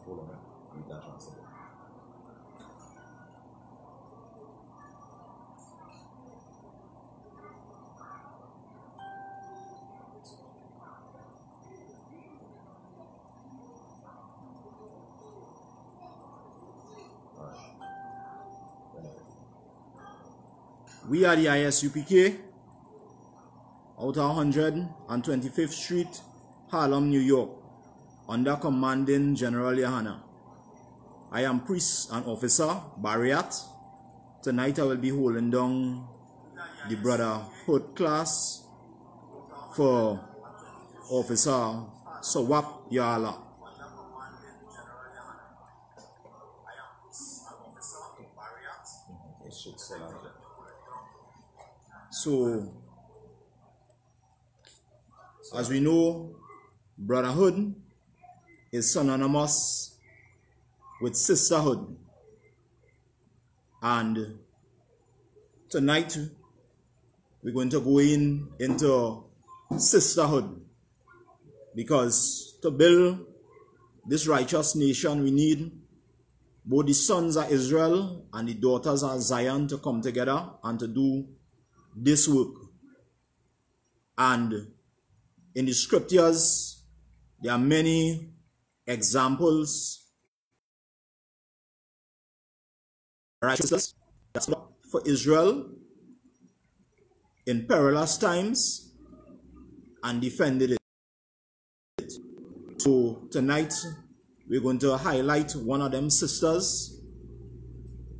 Hold on, read that translation. We are the ISUPK out of 125th Street, Harlem, New York, under commanding General Yahana. I am priest and officer, Barriat. Tonight I will be holding down the brotherhood class for Officer Sawap Yala. So, as we know, brotherhood is synonymous with sisterhood. And tonight, we're going to go into sisterhood. Because to build this righteous nation, we need both the sons of Israel and the daughters of Zion to come together and to do this work. And in the scriptures, there are many examples of righteousness that's not for Israel in perilous times and defended it. So tonight, we're going to highlight one of them sisters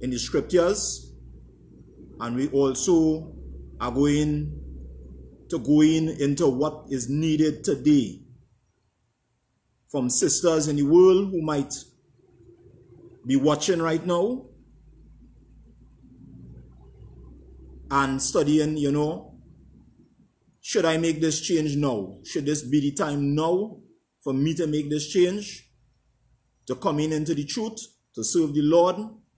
in the scriptures, and we also are going to go into what is needed today from sisters in the world who might be watching right now and studying, you know, should I make this change now? Should this be the time now for me to make this change? To come into the truth, to serve the Lord,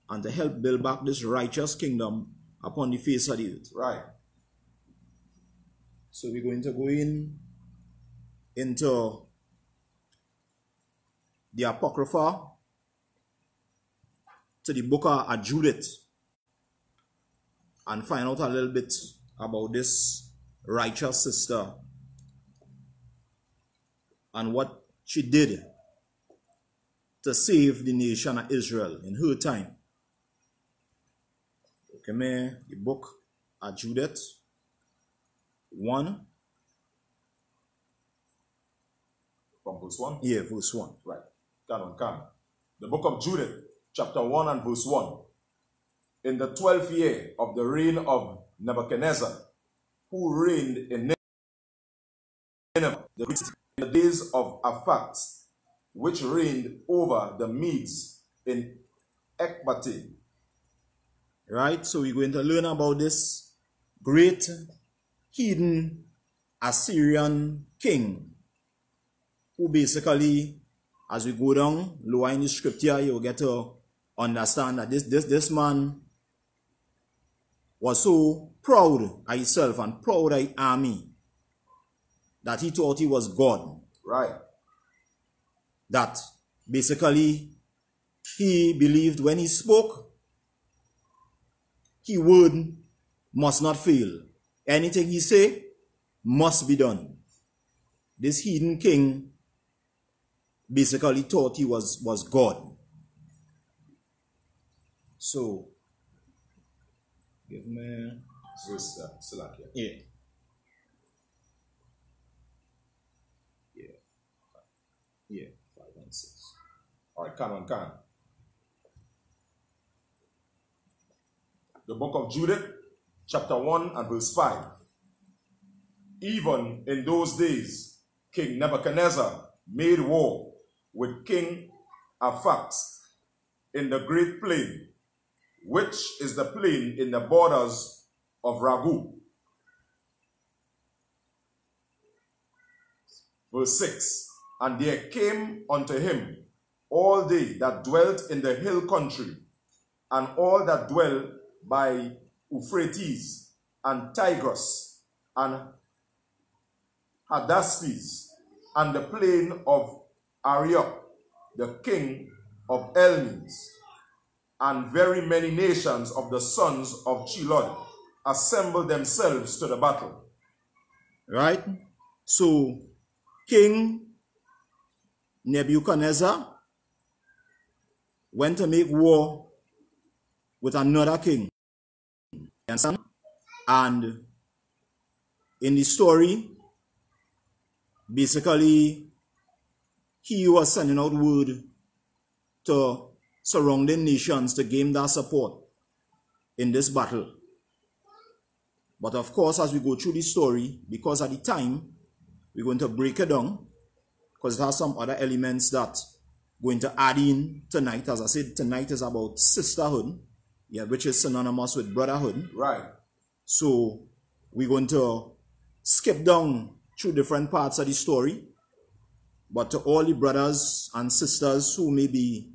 and to help build back this righteous kingdom upon the face of the earth. Right. So we're going to go into the Apocrypha, to the book of Judith, and find out a little bit about this righteous sister and what she did to save the nation of Israel in her time. Okay, me the book of Judith 1. From verse 1? Yeah, verse 1. Right. Come. The book of Judith, chapter 1 and verse 1. In the 12th year of the reign of Nebuchadnezzar, who reigned in Nineveh, in the days of Aphax, which reigned over the Medes in Ecbatane. Right, so we're going to learn about this great heathen Assyrian king, who basically, as we go down lower in the scripture, you'll get to understand that this man was so proud of himself and proud of his army that he thought he was God. Right. That basically he believed when he spoke, his word must not fail. Anything he say must be done. This heathen king basically thought he was God. So, give me verse Salakia. Yeah. Yeah, 5 and 6. All right, come on. The book of Judith, chapter 1 and verse 5. Even in those days, King Nebuchadnezzar made war with King Aphax in the great plain, which is the plain in the borders of Ragu. Verse 6. And there came unto him all they that dwelt in the hill country, and all that dwell by Euphrates, and Tigris, and Hadaspes, and the plain of Arioch, the king of Elmis, and very many nations of the sons of Chilod assembled themselves to the battle. Right? So, King Nebuchadnezzar went to make war with another king. And in the story, basically, he was sending out word to surrounding nations to gain their support in this battle. But of course, as we go through the story, because at the time, we're going to break it down, because it has some other elements that we're going to add in tonight. As I said, tonight is about sisterhood, yeah, which is synonymous with brotherhood. Right. So we're going to skip down through different parts of the story. But to all the brothers and sisters who may be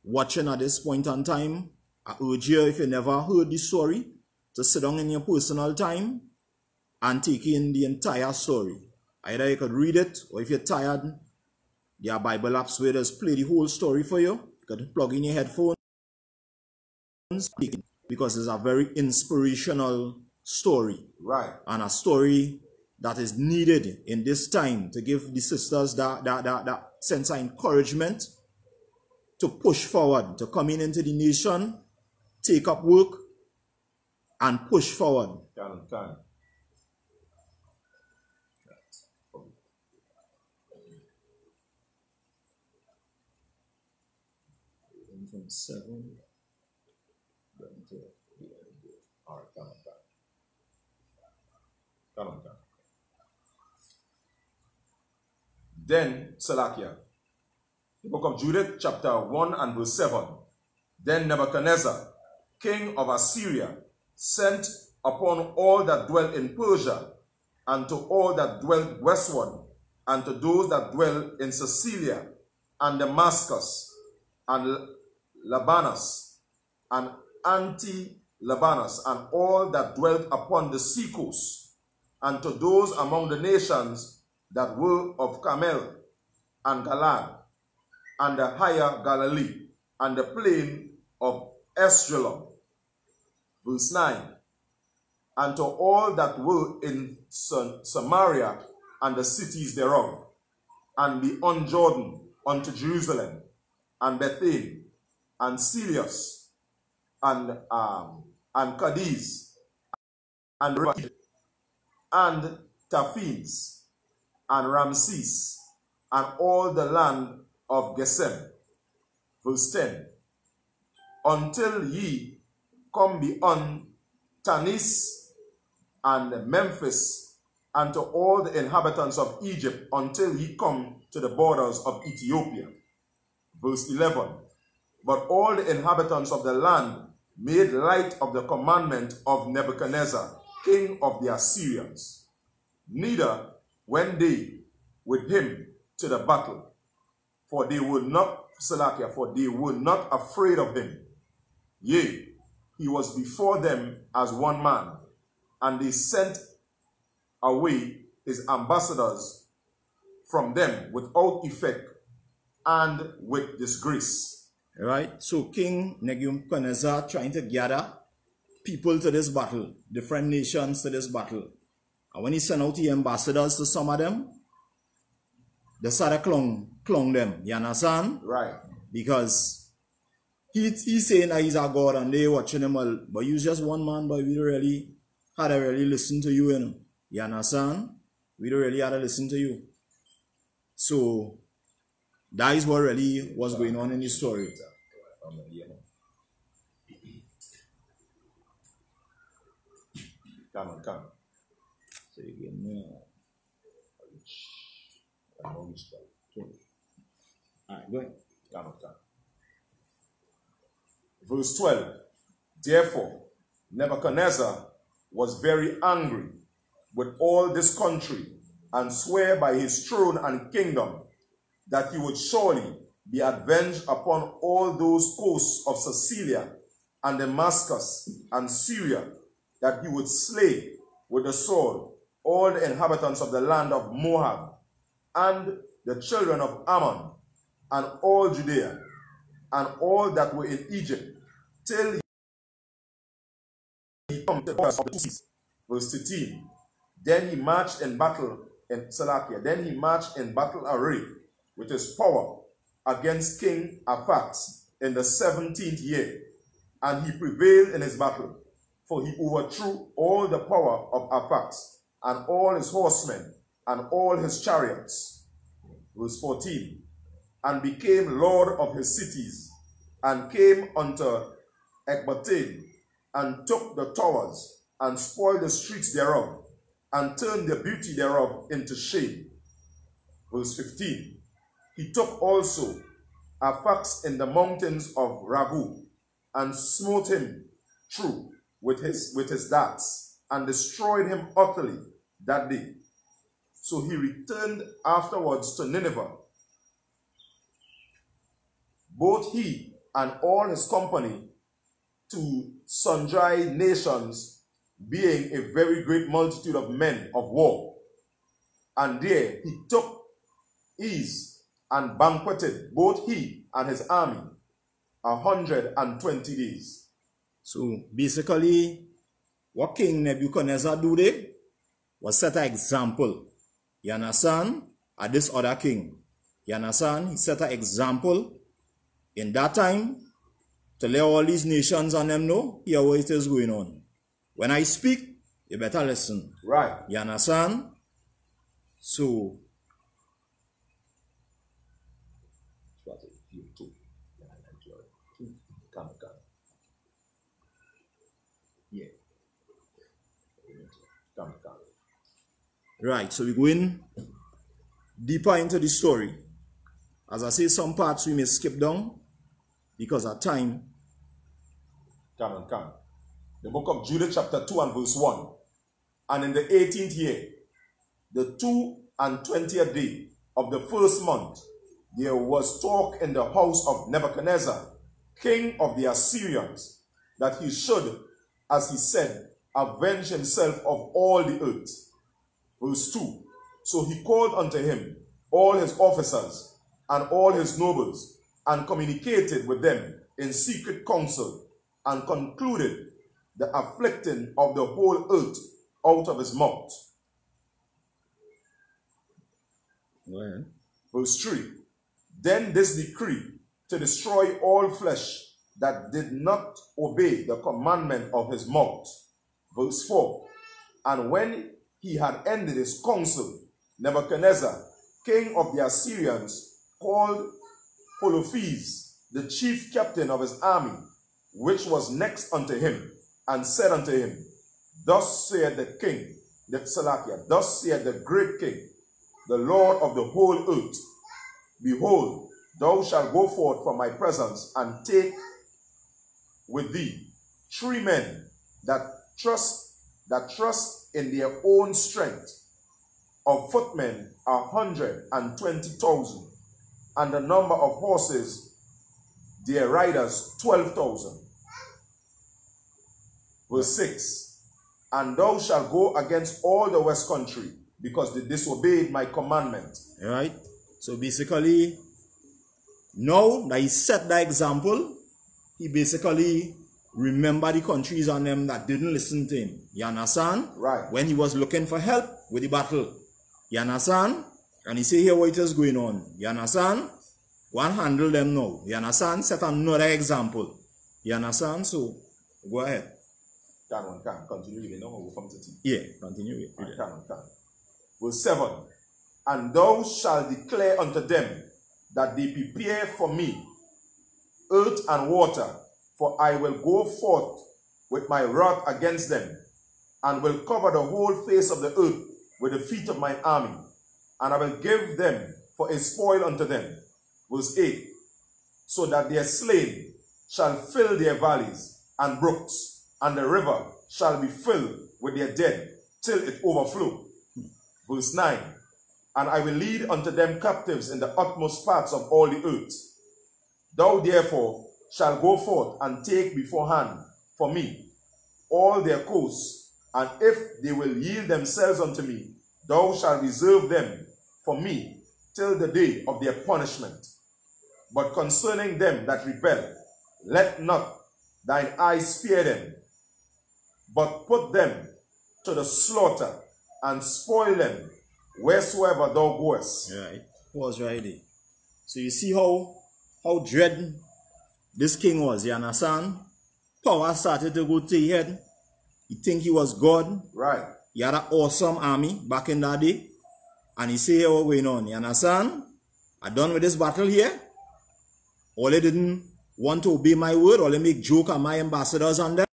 watching at this point in time, I urge you, if you never heard the story, to sit down in your personal time and take in the entire story. Either you could read it, or if you're tired, there are Bible apps where just play the whole story for you. You could plug in your headphones, because it's a very inspirational story. Right. And a story that is needed in this time to give the sisters that sense of encouragement to push forward, to come into the nation, take up work, and push forward. Can. 7. All right, come on. Then, Salakia, the book of Judith, chapter 1 and verse 7. Then Nebuchadnezzar, king of Assyria, sent upon all that dwell in Persia, and to all that dwell westward, and to those that dwell in Sicilia, and Damascus, and Labanus, and Anti-Labanus, and all that dwelt upon the seacoast, and to those among the nations that were of Carmel, and Galad, and the higher Galilee, and the plain of Esdraelon. Verse 9. And to all that were in Samaria, and the cities thereof, and beyond Jordan unto Jerusalem, and Bethel, and Silius, and Cadiz, and Taphims, and Ramses, and all the land of Gesem. Verse 10. Until ye come beyond Tanis and Memphis, and to all the inhabitants of Egypt, until ye come to the borders of Ethiopia. Verse 11. But all the inhabitants of the land made light of the commandment of Nebuchadnezzar, king of the Assyrians. Neither went they with him to the battle, for they were not, for they were not afraid of him. Yea, he was before them as one man, and they sent away his ambassadors from them without effect and with disgrace. Right? So King Nebuchadnezzar trying to gather people to this battle, different nations to this battle. And when he sent out the ambassadors to some of them, they started clong them. You understand? Right. Because he's saying that he's a God and they watching him all, but you're just one man, but we don't really had to really listen to you, you know. You understand? We don't really had to listen to you. So that is what really was going on in the story. Come on. Say again now. Alright, go ahead. Come on. Verse 12. Therefore, Nebuchadnezzar was very angry with all this country, and sware by his throne and kingdom that he would surely be avenged upon all those coasts of Sicilia and Damascus and Syria, that he would slay with the sword all the inhabitants of the land of Moab, and the children of Ammon, and all Judea, and all that were in Egypt, till he come to the of the seas. Verse 13. Then he marched in battle in Salakia. Then he marched in battle array with his power against King Aphax in the 17th year, and he prevailed in his battle, for he overthrew all the power of Aphax, and all his horsemen, and all his chariots. Verse 14. And became lord of his cities, and came unto Ecbatane, and took the towers, and spoiled the streets thereof, and turned the beauty thereof into shame. Verse 15. He took also Aphax in the mountains of Ragu, and smote him through with his darts, and destroyed him utterly that day. So he returned afterwards to Nineveh, both he and all his company, to sundry nations, being a very great multitude of men of war. And there he took ease and banqueted, both he and his army, 120 days. So basically, what King Nebuchadnezzar do there was set an example. You understand? At this other king. You understand? He set an example in that time to let all these nations and them know here what it is going on. When I speak, you better listen. Right. You understand? So, yeah. Right, so we're going deeper into the story. As I say, some parts we may skip down because of time. Come. The book of Judah chapter 2 and verse 1. And in the 18th year, the 22nd day of the first month, there was talk in the house of Nebuchadnezzar, king of the Assyrians, that he should, as he said, avenge himself of all the earth. Verse 2. So he called unto him all his officers and all his nobles, and communicated with them in secret council, and concluded the afflicting of the whole earth out of his mouth. Well. Verse 3. Then this decree to destroy all flesh that did not obey the commandment of his mouth. Verse 4. And when he had ended his counsel, Nebuchadnezzar, king of the Assyrians, called Holofernes, the chief captain of his army, which was next unto him, and said unto him, Thus saith the king, thus saith the great king, the Lord of the whole earth, Behold, thou shalt go forth from my presence, and take with thee 3 men that trust in their own strength, of footmen 120,000, and the number of horses, their riders 12,000. Verse 6. And thou shalt go against all the west country, because they disobeyed my commandment. All right. So basically, now that he set the example, he basically remember the countries on them that didn't listen to him. You understand? Right. When he was looking for help with the battle. You understand? And he say here what is going on. You understand? Go and handle them now. You understand? Set another example. You understand? So, go ahead. Can. Continue reading now, we'll come to T. Yeah, continue reading. Can. Verse 7. And thou shalt declare unto them that they prepare for me earth and water, for I will go forth with my wrath against them, and will cover the whole face of the earth with the feet of my army, and I will give them for a spoil unto them. Verse 8. So that their slain shall fill their valleys and brooks, and the river shall be filled with their dead till it overflow. Verse 9. And I will lead unto them captives in the utmost parts of all the earth. Thou therefore shalt go forth and take beforehand for me all their coasts, and if they will yield themselves unto me, thou shalt reserve them for me till the day of their punishment. But concerning them that rebel, let not thine eyes spare them, but put them to the slaughter, and spoil them wheresoever thou goest. Right. Was right there. So you see how dread this king was, you understand? Power started to go to his head. He think he was God. Right. He had an awesome army back in that day. And he say, what's going on? You understand? I'm done with this battle here. All they didn't want to obey my word. All they make joke at my ambassadors on them.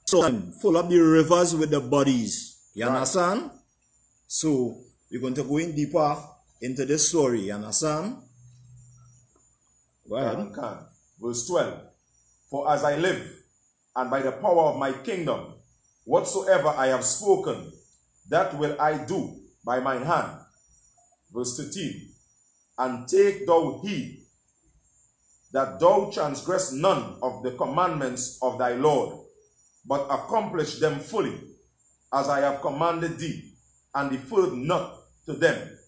So full up the rivers with the bodies. You understand? So we're going to go in deeper into this story. You understand? Go ahead. Verse 12. For as I live, and by the power of my kingdom, whatsoever I have spoken, that will I do by mine hand. Verse 13. And take thou heed that thou transgress none of the commandments of thy Lord, but accomplish them fully, as I have commanded thee, and deferred not to them.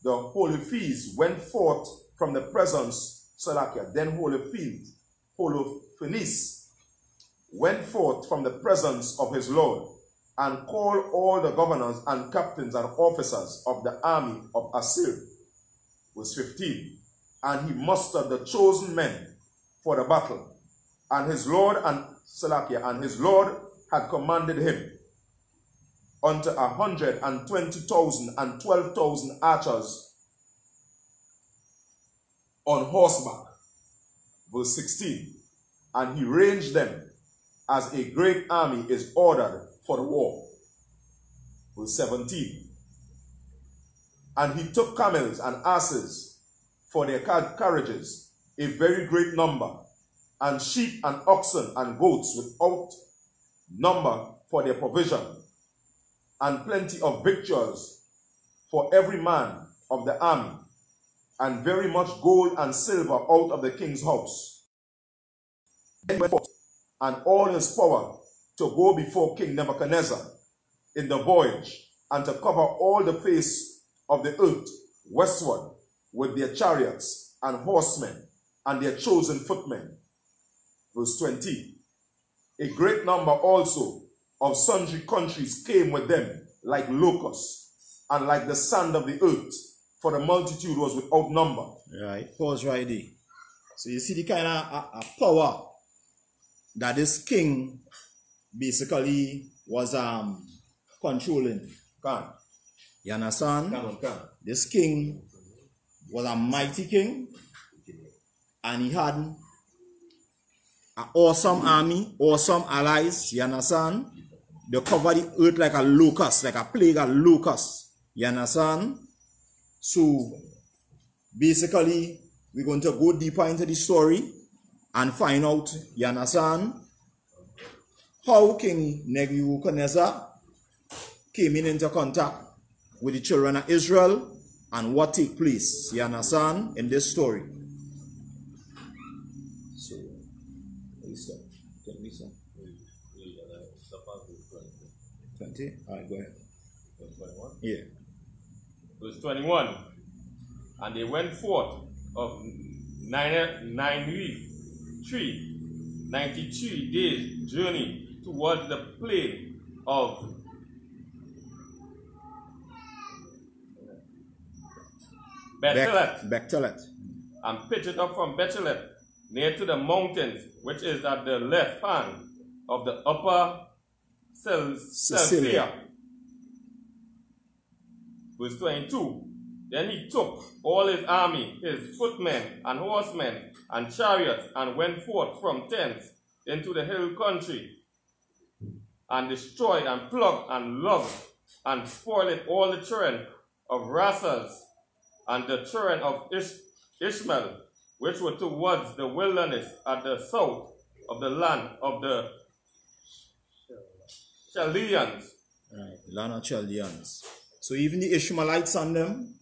The holy feast went forth from the presence, then Holofernes went forth from the presence of his Lord, and called all the governors and captains and officers of the army of Assyria. Verse 15. And he mustered the chosen men for the battle, and his Lord had commanded him unto 120,000 and 12,000 archers on horseback. Verse 16. And he ranged them as a great army is ordered for the war. Verse 17. And he took camels and asses for their carriages, a very great number, and sheep and oxen and goats without number for their provision, and plenty of victuals for every man of the army, and very much gold and silver out of the king's house. Then went forth, and all his power, to go before King Nebuchadnezzar in the voyage, and to cover all the face of the earth westward with their chariots and horsemen and their chosen footmen. Verse 20. A great number also of sundry countries came with them like locusts, and like the sand of the earth, for the multitude was without number. Right, pause right there. So you see the kind of power that this king basically was controlling. You understand? This king was a mighty king, and he had an awesome army, awesome allies. You understand? They covered the earth like a locust, like a plague of locusts. You understand? So basically, we're going to go deeper into the story and find out, you understand, how King Nebuchadnezzar came into contact with the children of Israel and what took place, you understand, in this story. So, listen. 20? Alright, go ahead. Verse 21? Yeah. Verse 21. And they went forth of 93 days journey towards the plain of Bethlehem. And pitched up from Bethlehem near to the mountains, which is at the left hand of the upper Cilicia. Verse 22. Then he took all his army, his footmen and horsemen and chariots, and went forth from thence into the hill country, and destroyed and plucked and logged and spoiled all the children of Rasas and the children of Ishmael, which were towards the wilderness at the south of the land of the Chaldeans. Right, land of Chaldeans. So even the Ishmaelites on them,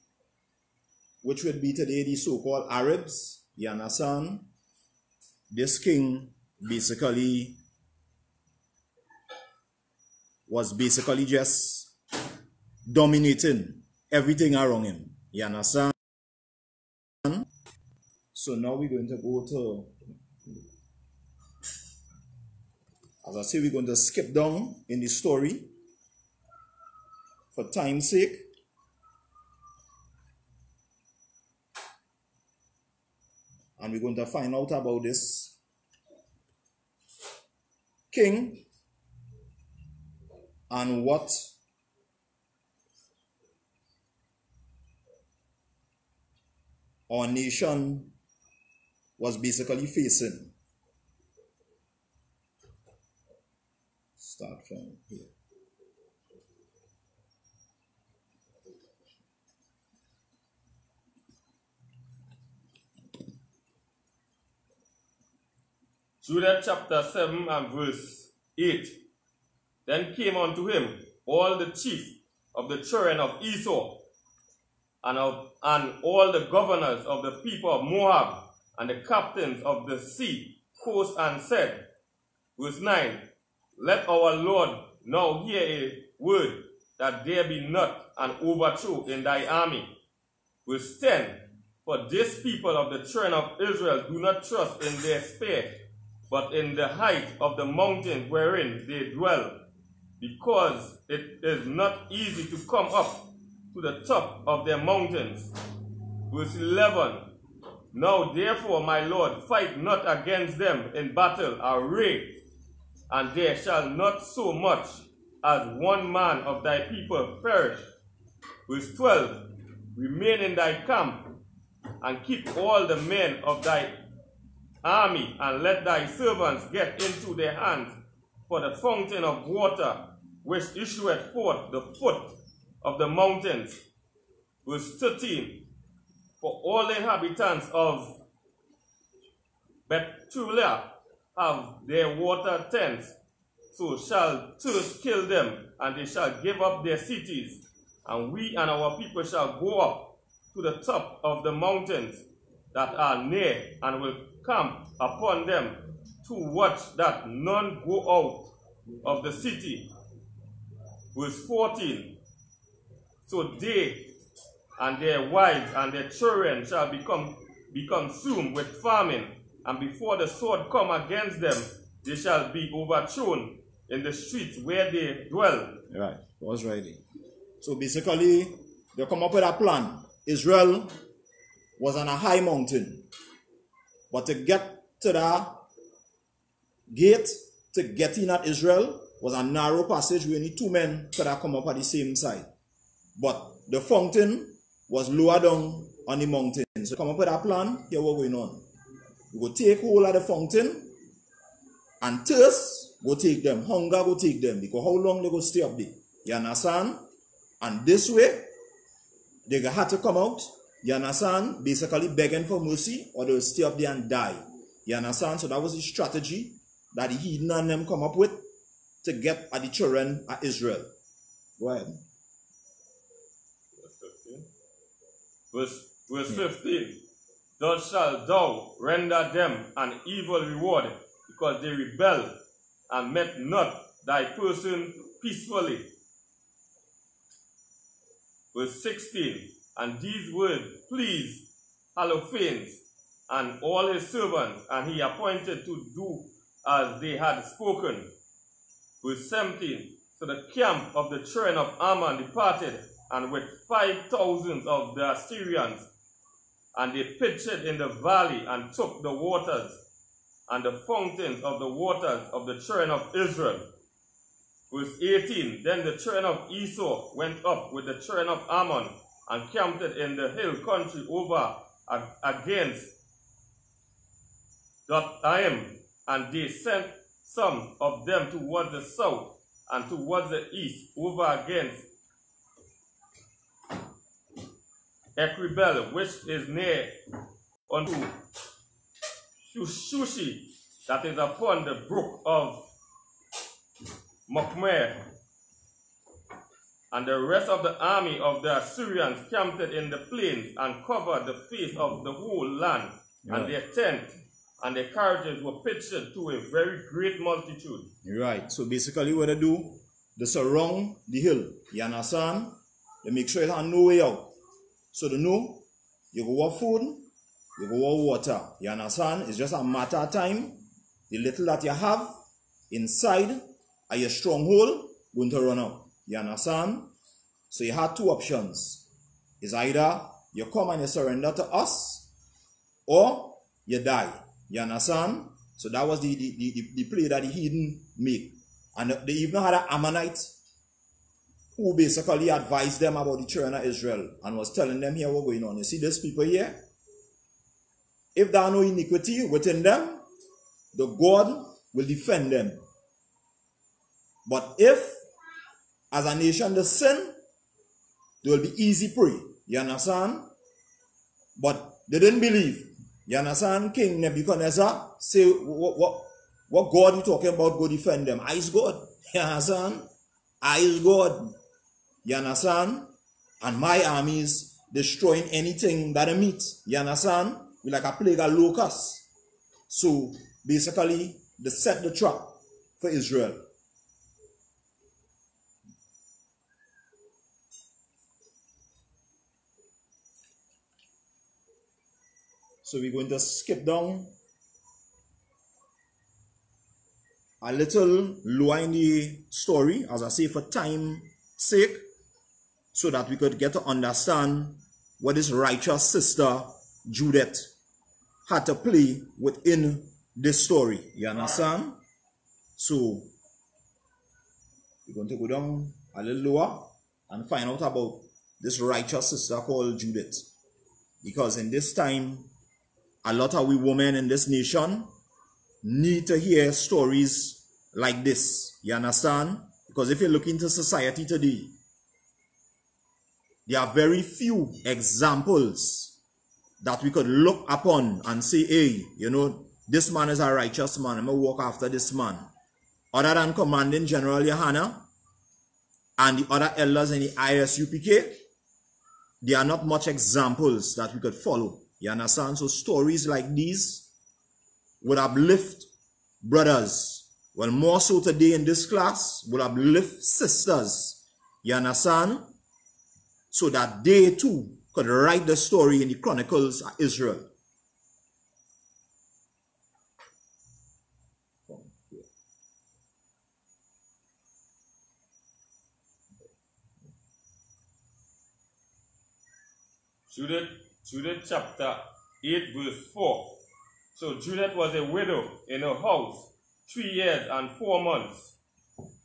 which would be today the so-called Arabs, you understand? This king basically was basically just dominating everything around him. You understand? So now we're going to go to, as I say, we're going to skip down in the story for time's sake. And we're going to find out about this king and what our nation was basically facing. Start from here. Judah chapter 7 and verse 8. Then came unto him all the chief of the children of Esau, and all the governors of the people of Moab, and the captains of the sea coast, and said, verse 9, Let our Lord now hear a word, that there be not an overthrow in thy army. Verse 10, For this people of the children of Israel do not trust in their spear, but in the height of the mountain wherein they dwell, because it is not easy to come up to the top of their mountains. Verse 11, Now therefore, my Lord, fight not against them in battle array, and there shall not so much as one man of thy people perish. Verse 12, Remain in thy camp, and keep all the men of thy army, and let thy servants get into their hands for the fountain of water which issueth forth the foot of the mountains. Verse 13, For all the inhabitants of Bethulia have their water tents, so shall thirst kill them, and they shall give up their cities, and we and our people shall go up to the top of the mountains that are near, and will camp upon them, to watch that none go out of the city. Verse 14, So they and their wives and their children shall be consumed with famine, and before the sword come against them, they shall be overthrown in the streets where they dwell. Right, was ready. So basically, they come up with a plan. Israel was on a high mountain, but to get to the gate, to get in at Israel, was a narrow passage where only two men could have come up at the same side. But the fountain was lower down on the mountain. So come up with a plan, here what going on. We go take hold of the fountain, and thirst go take them, hunger go take them, because how long they go stay up there? You understand? And this way, they had to come out, you understand, basically begging for mercy, or they will stay up there and die. You understand? So that was the strategy that the heathen and them come up with to get at the children of Israel. Go ahead. Verse 15. Thus shalt thou render them an evil reward, because they rebelled and met not thy person peacefully. Verse 16. And these words pleased Halophines and all his servants, and he appointed to do as they had spoken. Verse 17. So the camp of the children of Ammon departed, and with 5,000 of the Assyrians, and they pitched in the valley, and took the waters and the fountains of the waters of the children of Israel. Verse 18, Then the children of Esau went up with the children of Ammon, and camped in the hill country over against Dothaim, and they sent some of them towards the south, and towards the east, over against Ekribel, which is near unto Shushi, that is upon the brook of Machmer. And the rest of the army of the Assyrians camped in the plains, and covered the face of the whole land, and their tents and their carriages were pitched to a very great multitude. Right, so basically what they do, they surround the hill, you understand? They make sure it has no way out. So they know, you go have food, you go over water. You understand? It's just a matter of time. The little that you have inside are your stronghold going to run out. You understand? So you had two options. It's either you come and you surrender to us, or you die. You understand? So that was the play that the heathen made. And they even had an Ammonite who basically advised them about the children of Israel and was telling them here what's going on. You see these people here? If there are no iniquity within them, the God will defend them. But if, as a nation, they sin, they will be easy prey. You understand? But they didn't believe. You understand? King Nebuchadnezzar say, what God you talking about? Go defend them. I is God. You understand? I is God. You understand? And my army is destroying anything that they meet. You understand? We like a plague of locusts. So basically, they set the trap for Israel. So we're going to skip down a little lower in the story, as I say, for time's sake, so that we could get to understand what this righteous sister Judith had to play within this story. You understand? So we're going to go down a little lower and find out about this righteous sister called Judith. Because in this time, a lot of we women in this nation need to hear stories like this. You understand? Because if you look into society today, there are very few examples that we could look upon and say, hey, you know, this man is a righteous man. I'm going to walk after this man. Other than Commanding General Yohana and the other elders in the ISUPK, there are not much examples that we could follow. You understand? So stories like these would uplift brothers. Well, more so today in this class, would uplift sisters. You understand? So that they too could write the story in the Chronicles of Israel. Judith chapter 8 verse 4. So Judith was a widow in her house 3 years and 4 months.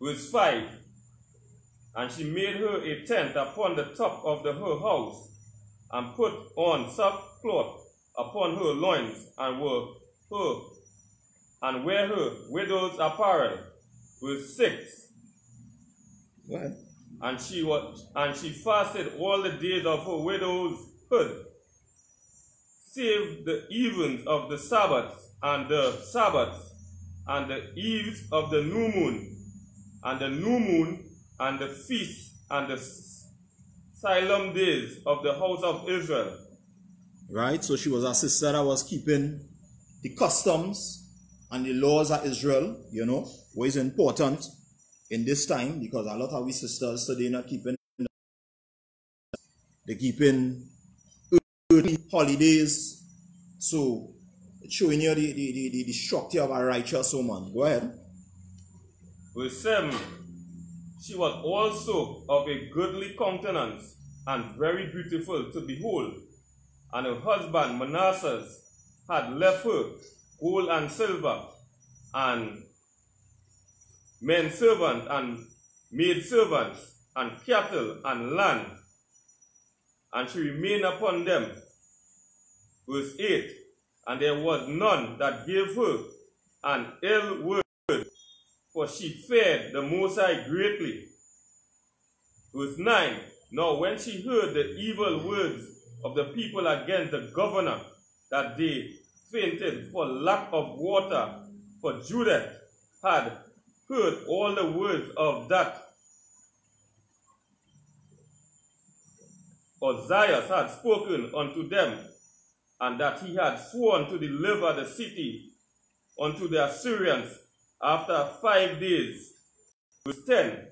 Verse 5. And she made her a tent upon the top of her house, and put on sackcloth upon her loins, and wear her widow's apparel. Verse 6. Go ahead. And she fasted all the days of her widowhood, save the evens of the Sabbaths, and the Sabbaths, and the eves of the new moon, and the new moon, and the feasts, and the solemn days of the house of Israel. Right? So she was a sister that was keeping the customs and the laws of Israel, you know, what is important in this time, because a lot of we sisters today not keeping, they're keeping early holidays. So it's showing you the structure of a righteous woman. Go ahead. Verse 7. She was also of a goodly countenance, and very beautiful to behold. And her husband Manasseh had left her gold and silver, and men servants and maid servants, and cattle and land, and she remained upon them. Verse 8. And there was none that gave her an ill word, for she feared the Most High greatly. Verse 9. Now when she heard the evil words of the people against the governor, that they fainted for lack of water, for Judith had heard all the words of that Ozias had spoken unto them, and that he had sworn to deliver the city unto the Assyrians after 5 days. Verse 10.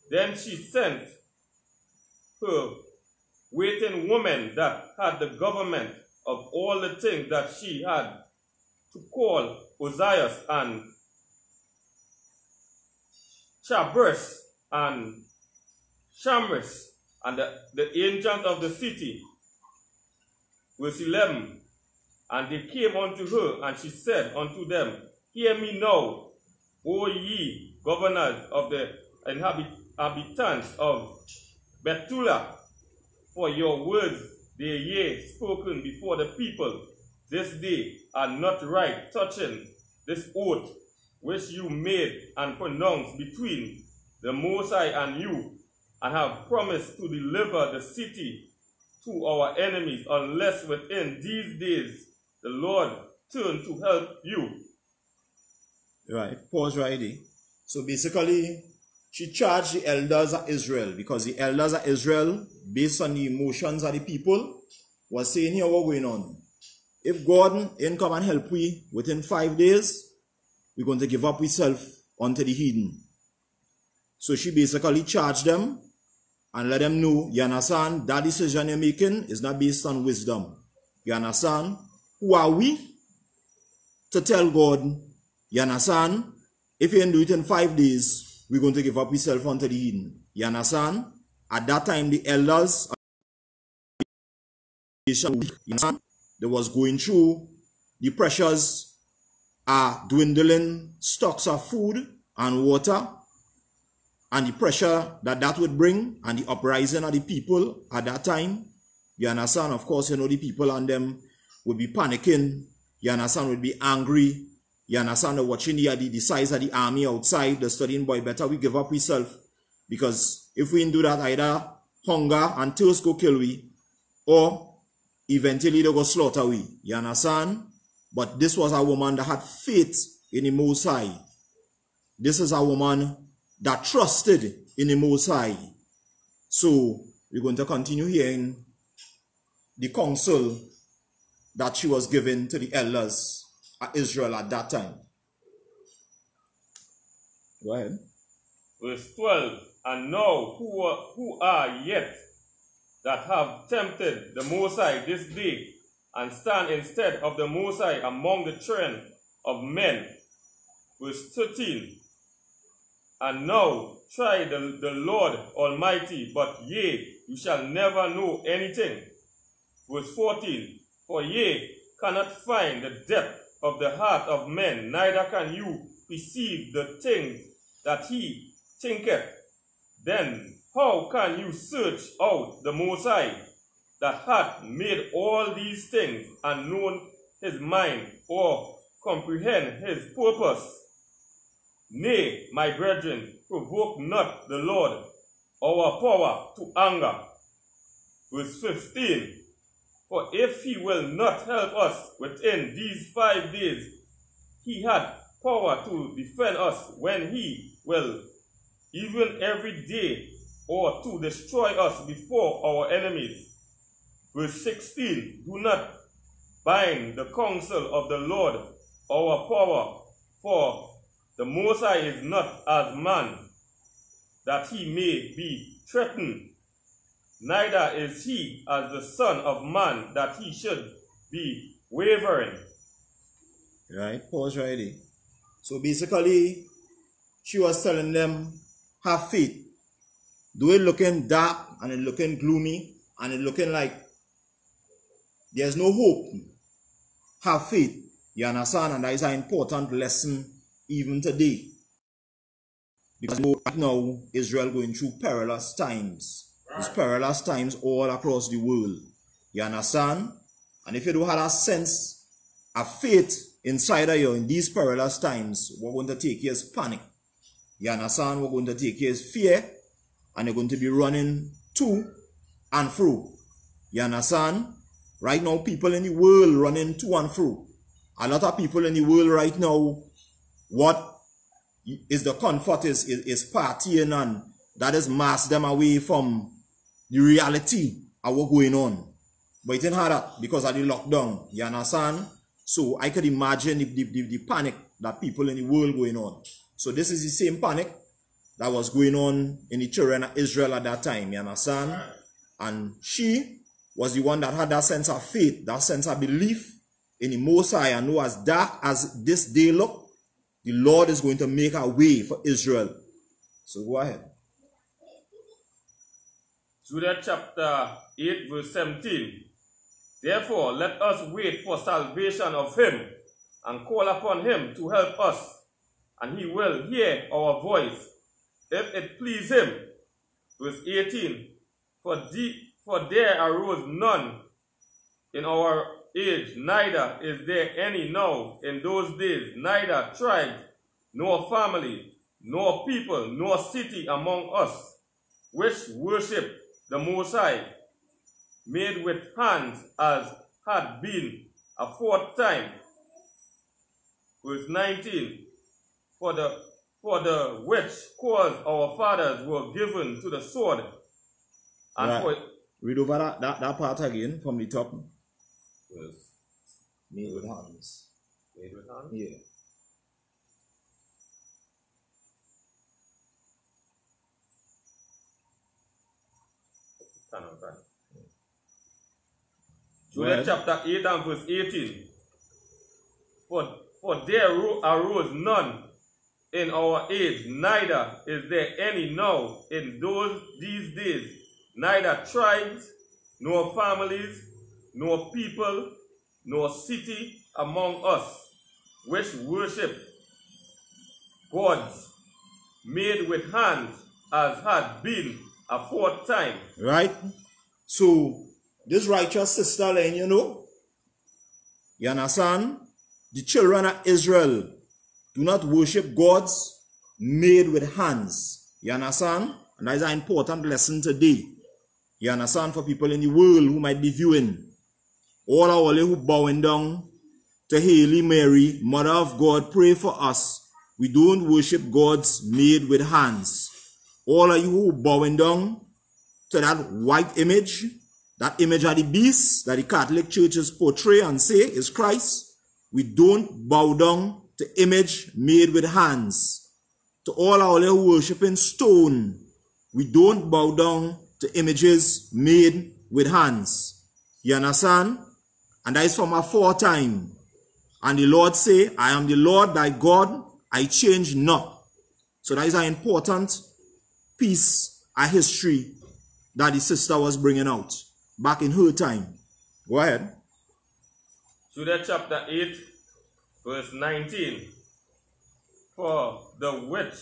Then she sent her waiting woman that had the government of all the things that she had to call Ozias and Chabris and Shamris and the ancients of the city. Verse 11. And they came unto her, and she said unto them, Hear me now, O ye governors of the inhabitants of Betula, for your words they ye spoken before the people this day are not right, touching this oath which you made and pronounced between the Most High and you, and have promised to deliver the city to our enemies, unless within these days the Lord turn to help you. Right, pause right there. So basically, she charged the elders of Israel, because the elders of Israel, based on the emotions of the people, was saying, here what's going on. If God ain't come and help we within 5 days, we're going to give up ourselves unto the heathen. So she basically charged them and let them know, you understand, that decision you're making is not based on wisdom. You understand? Who are we to tell God, you understand, if you ain't do it in 5 days, we're going to give up ourselves unto the heathen. You understand? At that time, the elders, you understand, they was going through the pressures are dwindling stocks of food and water, and the pressure that would bring, and the uprising of the people at that time. You understand? Of course, you know, the people and them would be panicking. You understand? Would be angry. You understand? They're watching the size of the army outside. They're studying, boy, better we give up ourselves. Because if we didn't do that, either hunger and thirst go kill we, or eventually they go slaughter we. You understand? But this was a woman that had faith in the Most High. This is a woman that trusted in the Most High. So we're going to continue hearing the counsel that she was given to the elders of Israel at that time. Go ahead. Verse 12. And now who are yet that have tempted the Most High this day, and stand instead of the Most High among the children of men. Verse 13. And now try the Lord Almighty, but ye, you shall never know anything. Verse 14. For ye cannot find the depth of the heart of men, neither can you perceive the things that he thinketh. Then how can you search out the Most High, that hath made all these things, and known his mind, or comprehend his purpose? Nay, my brethren, provoke not the Lord our power to anger. Verse 15. For if he will not help us within these 5 days, he had power to defend us when he will, even every day, or to destroy us before our enemies. Verse 16. Do not bind the counsel of the Lord our power, for the Most High is not as man, that he may be threatened, neither is he as the Son of Man, that he should be wavering. Right, pause right there. So basically, she was telling them, have faith. Though it looking dark, and it looking gloomy, and it looking like there's no hope, have faith. You understand? And that is an important lesson even today. Because right now, Israel going through perilous times. There's perilous times all across the world. You understand? And if you don't have a sense of faith inside of you in these perilous times, what we're going to take here is panic. You understand? What we're going to take here is fear. And you're going to be running to and fro. You understand? Right now, people in the world running to and fro. A lot of people in the world right now, what is the comfort is partying, and that is mask them away from the reality of what's going on. But it didn't have that because of the lockdown. You understand? So I could imagine the panic that people in the world going on. So this is the same panic that was going on in the children of Israel at that time. You understand? And she was the one that had that sense of faith, that sense of belief in the Most High, and know as dark as this day look, the Lord is going to make a way for Israel. So go ahead. Jude chapter 8 verse 17. Therefore, let us wait for salvation of him, and call upon him to help us, and he will hear our voice, if it please him. Verse 18. For there arose none in our age, neither is there any now in those days, neither tribe, nor family, nor people, nor city among us, which worship the Most High, made with hands, as had been aforetime. Verse 19. For the which cause our fathers were given to the sword. And Right. for Read over that part again from the top. yes. Made with hands. Made with hands? Yeah. Jude chapter 8 and verse 18. For there arose none in our age, neither is there any now in these days, neither tribes, nor families, nor people, nor city among us, which worship gods made with hands, as had been aforetime. Right? So, this righteous sister line, you understand? The children of Israel do not worship gods made with hands. You understand? And that is an important lesson today. You understand? For people in the world who might be viewing. All our who bowing down to Hail Mary, Mother of God, pray for us. We don't worship gods made with hands. All of you who bowing down to that white image, that image of the beast that the Catholic churches portray and say is Christ, we don't bow down to image made with hands. To all our who worship in stone, we don't bow down to images made with hands. You understand? And that is from aforetime. And the Lord say, I am the Lord thy God, I change not. So that is an important piece of history that the sister was bringing out back in her time. Go ahead. Jude chapter 8, verse 19. For the which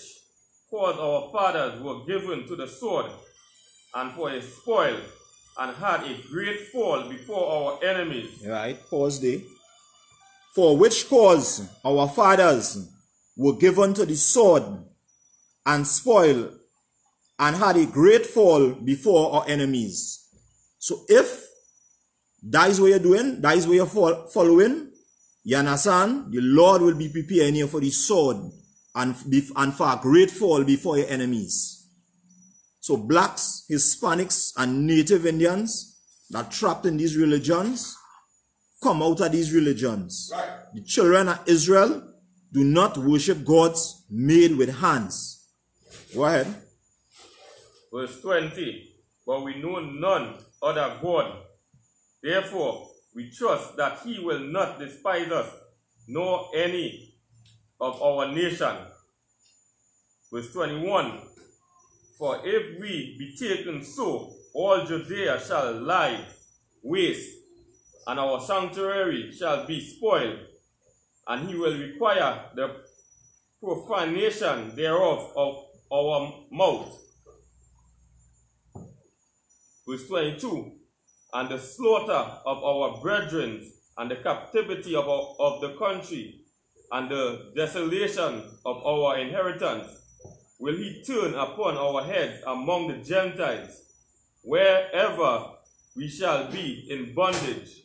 cause our fathers were given to the sword, and for a spoil, and had a great fall before our enemies. Right, pause there. For which cause our fathers were given to the sword, and spoil, and had a great fall before our enemies. So if that is what you're doing, that is what you're following, you understand? The Lord will be preparing you for the sword and for a great fall before your enemies. So blacks, Hispanics, and Native Indians that trapped in these religions, come out of these religions. Right. The children of Israel do not worship gods made with hands. Go ahead. Verse 20. But we know none other God. Therefore, we trust that he will not despise us, nor any of our nation. Verse 21. For if we be taken so, all Judea shall lie waste, and our sanctuary shall be spoiled, and he will require the profanation thereof of our mouth. Verse 22. And the slaughter of our brethren, and the captivity of the country, and the desolation of our inheritance, will he turn upon our heads among the Gentiles, wherever we shall be in bondage,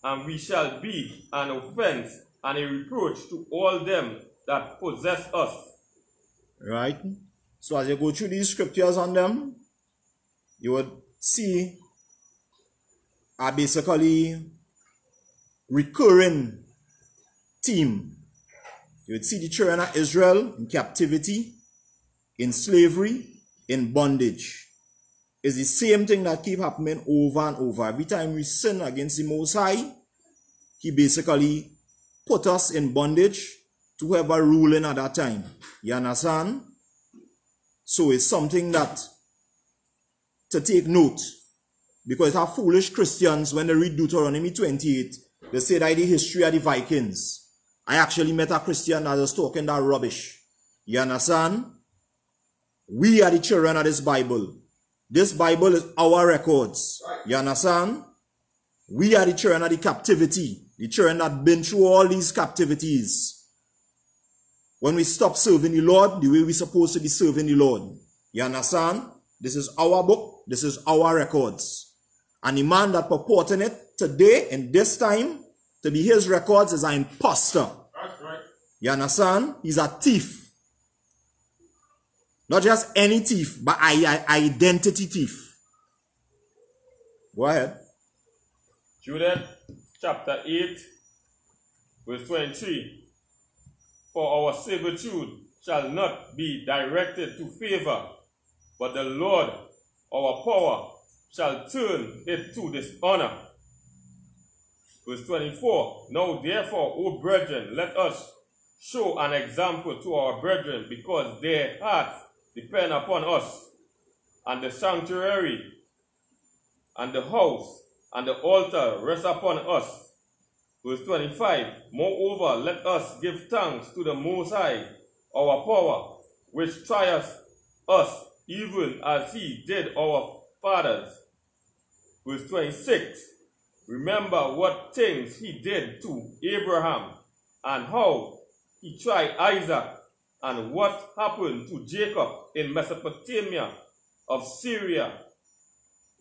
and we shall be an offense and a reproach to all them that possess us. Right? So as you go through these scriptures on them, you would see a basically recurring theme. You would see the children of Israel in captivity, in slavery, in bondage. is the same thing that keep happening over and over. Every time we sin against the Most High, he basically put us in bondage to whoever ruling at that time. You understand? So it's something that to take note. Because our foolish Christians, when they read Deuteronomy 28, they say that the history of the Vikings. I actually met a Christian that was talking that rubbish. You understand? We are the children of this Bible. This Bible is our records. You understand? We are the children of the captivity. The children that been through all these captivities. When we stop serving the Lord, the way we're supposed to be serving the Lord. You understand? This is our book. This is our records. And the man that purporting it today, in this time, to be his records is an imposter. That's right. You understand? He's a thief. Not just any thief, but identity thief. Go ahead. Jude chapter 8, verse 23. For our servitude shall not be directed to favor, but the Lord, our power, shall turn it to dishonor. Verse 24. Now therefore, O brethren, let us show an example to our brethren, because their hearts depend upon us, and the sanctuary, and the house, and the altar rest upon us. Verse 25. Moreover, let us give thanks to the Most High, our power, which trieth us, even as he did our fathers. Verse 26. Remember what things he did to Abraham, and how he tried Isaac, and what happened to Jacob in Mesopotamia of Syria,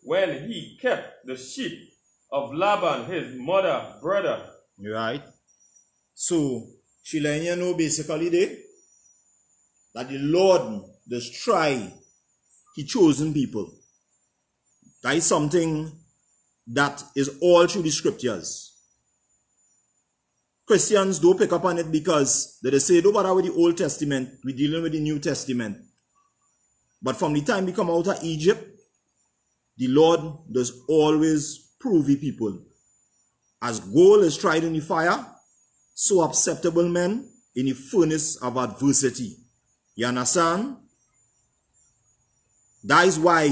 when he kept the sheep of Laban, his mother, brother. Right. So, she let you know basically that the Lord does try his chosen people. That is something that is all through the scriptures. Christians don't pick up on it because they say, don't bother with the Old Testament, we're dealing with the New Testament. But from the time we come out of Egypt, the Lord does always prove the people. As gold is tried in the fire, so acceptable men in the furnace of adversity. You understand? That is why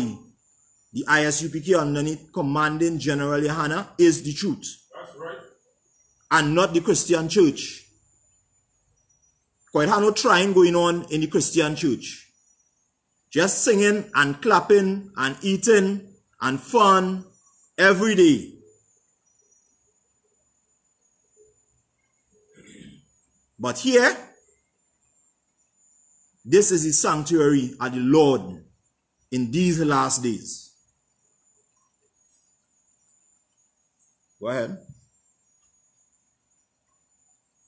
the ISUPK underneath commanding General Yohana is the truth. That's right. And not the Christian church. Quite no trying going on in the Christian church. Just singing and clapping and eating and fun every day. But here, this is the sanctuary of the Lord in these last days. Go ahead.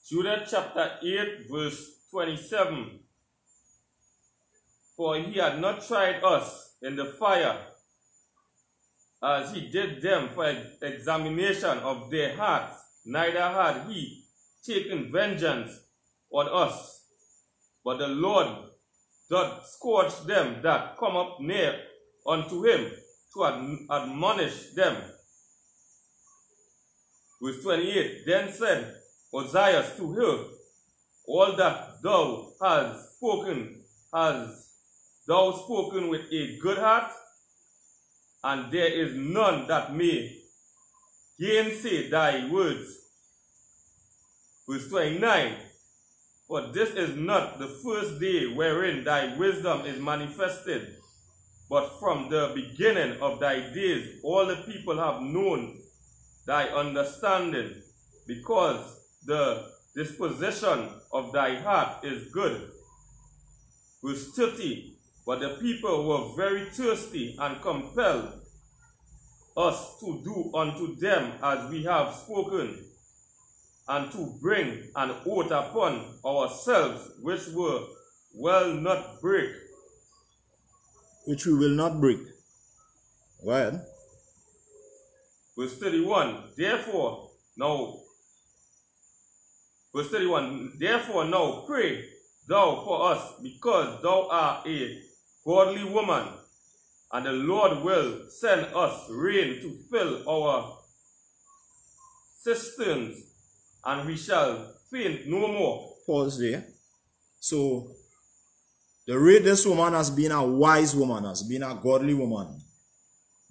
Jude chapter 8, verse 27. For he had not tried us in the fire, as he did them for examination of their hearts, neither had he taken vengeance on us. But the Lord doth scourge them that come up near unto him, to admonish them. Verse 28. Then said Ozias to her, all that thou hast thou spoken with a good heart, and there is none that may gainsay thy words. Verse 29. For this is not the first day wherein thy wisdom is manifested, but from the beginning of thy days all the people have known thy understanding, because the disposition of thy heart is good. Verse 30. But the people were very thirsty, and compelled us to do unto them as we have spoken, and to bring an oath upon ourselves, which we will not break. Which we will not break. Go ahead. Verse 31. Therefore now pray thou for us, because thou art a godly woman, and the Lord will send us rain to fill our cisterns, and we shall faint no more. Pause there. So, this woman has been a wise woman, has been a godly woman.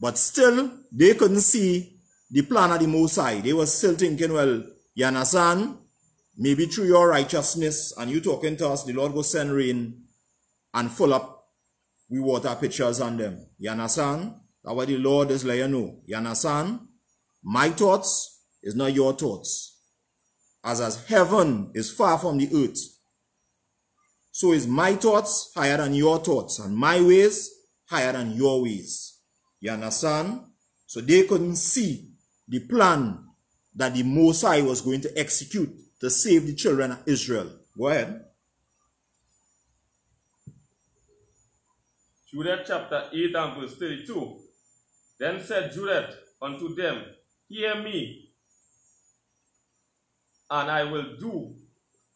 But still, they couldn't see the plan of the Most High. They were still thinking, well, you understand? Maybe through your righteousness and you talking to us, the Lord will send rain and fill up we water pitchers on them. You understand? That's what the Lord is letting you know. You understand? My thoughts is not your thoughts. As heaven is far from the earth, so is my thoughts higher than your thoughts, and my ways higher than your ways. You understand? So they couldn't see the plan that the Most High was going to execute to save the children of Israel. Go ahead. Judith chapter 8 and verse 32. Then said Judith unto them, Hear me, and I will do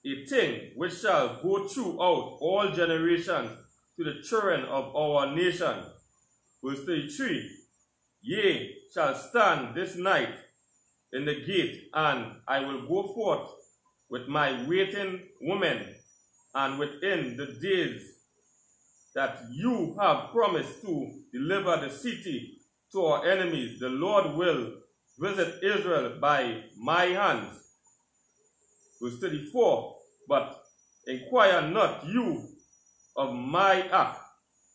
a thing which shall go throughout all generations to the children of our nation. Verse 33. Ye shall stand this night in the gate, and I will go forth with my waiting women, and within the days that you have promised to deliver the city to our enemies, the Lord will visit Israel by my hands. Verse 34, but inquire not you of my act,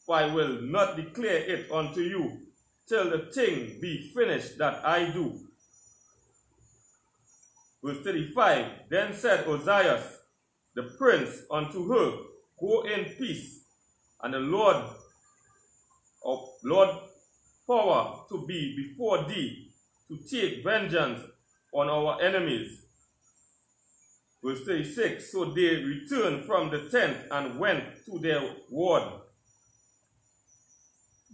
for I will not declare it unto you till the thing be finished that I do. Verse 35, then said Ozias the prince unto her, Go in peace, and the Lord power to be before thee, to take vengeance on our enemies. Verse 36, so they returned from the tent and went to their ward.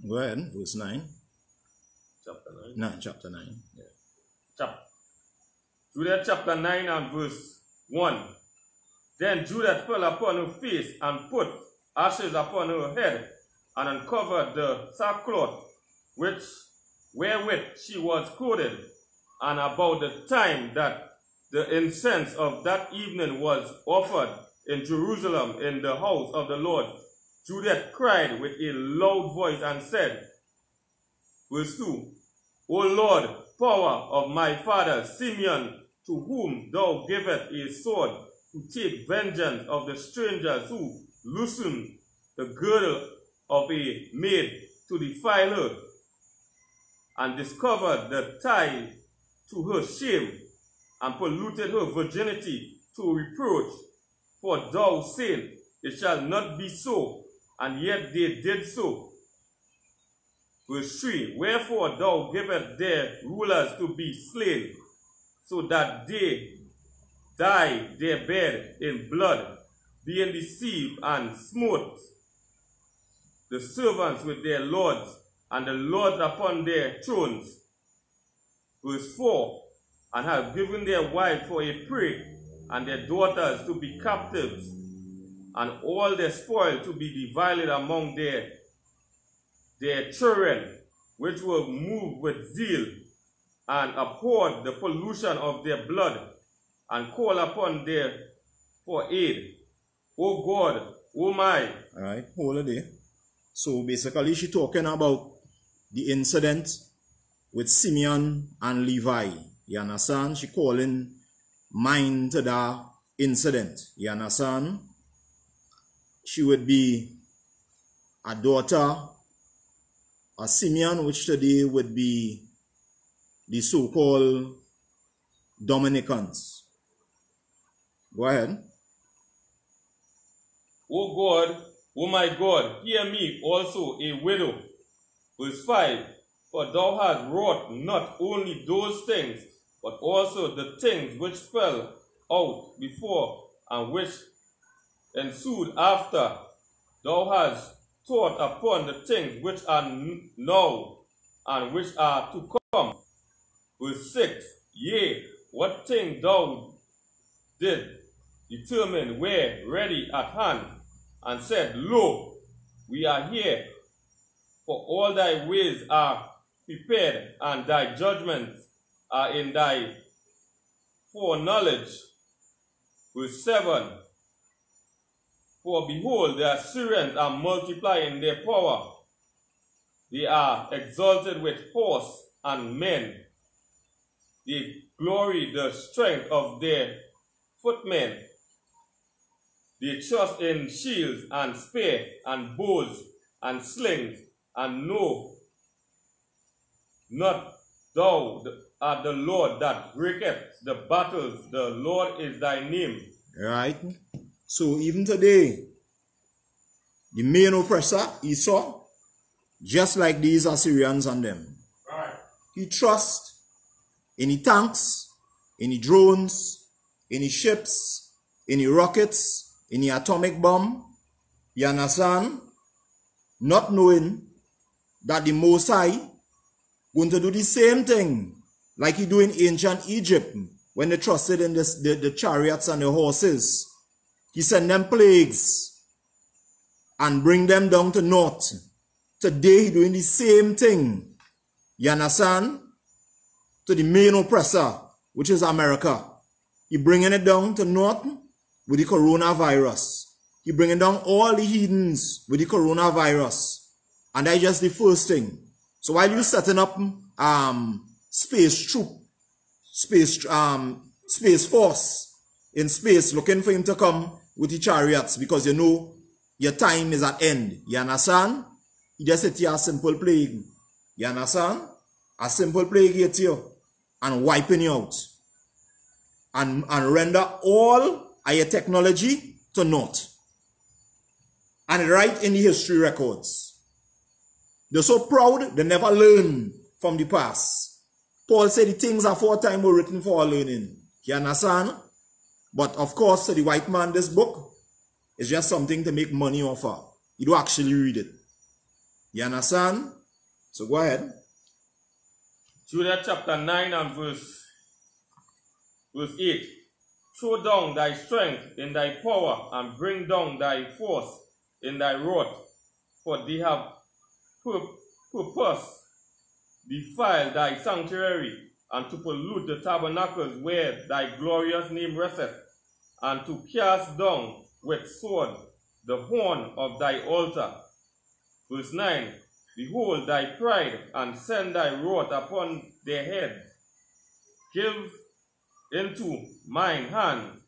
Go ahead, verse 9. Chapter 9. No, chapter 9. Yeah. Judith chapter 9 and verse 1. Then Judith fell upon her face and put ashes upon her head, and uncovered the sackcloth wherewith she was clothed. And about the time that the incense of that evening was offered in Jerusalem in the house of the Lord, Judith cried with a loud voice and said, verse 2, O Lord, power of my father Simeon, to whom thou givest a sword to take vengeance of the strangers who loosened the girdle of a maid to defile her, and discovered the tie to her shame, and polluted her virginity to reproach. For thou said, it shall not be so, and yet they did so. Verse 3, wherefore thou givest their rulers to be slain, so that they dye their bed in blood, being deceived, and smote the servants with their lords, and the lords upon their thrones. Verse 4, and have given their wives for a prey, and their daughters to be captives, and all their spoil to be divided among their children, which were moved with zeal, and abhorred the pollution of their blood, and call upon their for aid. O God, O my. All right, hold it there. So basically, she's talking about the incident with Simeon and Levi. You understand? She calling mind to that incident. You understand? She would be a daughter of Simeon, which today would be the so-called Dominicans. Go ahead. O God, O my God, hear me also a widow. Verse 5, for thou hast wrought not only those things, but also the things which fell out before, and which ensued after. Thou hast thought upon the things which are now, and which are to come. Verse 6, yea, what thing thou did determine were ready at hand, and said, Lo, we are here. For all thy ways are prepared, and thy judgments are in thy foreknowledge. Verse 7. For behold, the Assyrians are multiplied in their power. They are exalted with horse and men. They glory the strength of their footmen. They trust in shields and spear and bows and slings, and know not thou art the Lord that breaketh the battles. The Lord is thy name. Right? So even today, the main oppressor, Esau, just like these Assyrians and them, Right. he trusts in the tanks, in the drones, in the ships, in the rockets, in the atomic bomb. You understand? Not knowing that the Most High going to do the same thing like he do in ancient Egypt when they trusted in the chariots and the horses. He sent them plagues and bring them down to north. Today he doing the same thing. You understand? To the main oppressor, which is America. He bringing it down to north with the coronavirus. He bringing down all the heathens with the coronavirus. And that's just the first thing. So while you're setting up space troop, space force in space, looking for him to come with the chariots, because you know your time is at end. You understand? He just hit you a simple plague. You understand? A simple plague hit you and wiping you out. And render all of your technology to naught. And right in the history records. They're so proud, they never learn from the past. Paul said the things aforetime were written for our learning. You understand? But of course, to the white man, this book is just something to make money off of. You don't actually read it. You understand? So go ahead. Judah chapter 9 and verse 8. Throw down thy strength in thy power, and bring down thy force in thy wrath, for they have purpose defile thy sanctuary, and to pollute the tabernacles where thy glorious name resteth, and to cast down with sword the horn of thy altar. Verse 9. Behold thy pride, and send thy wrath upon their heads. Give into mine hand,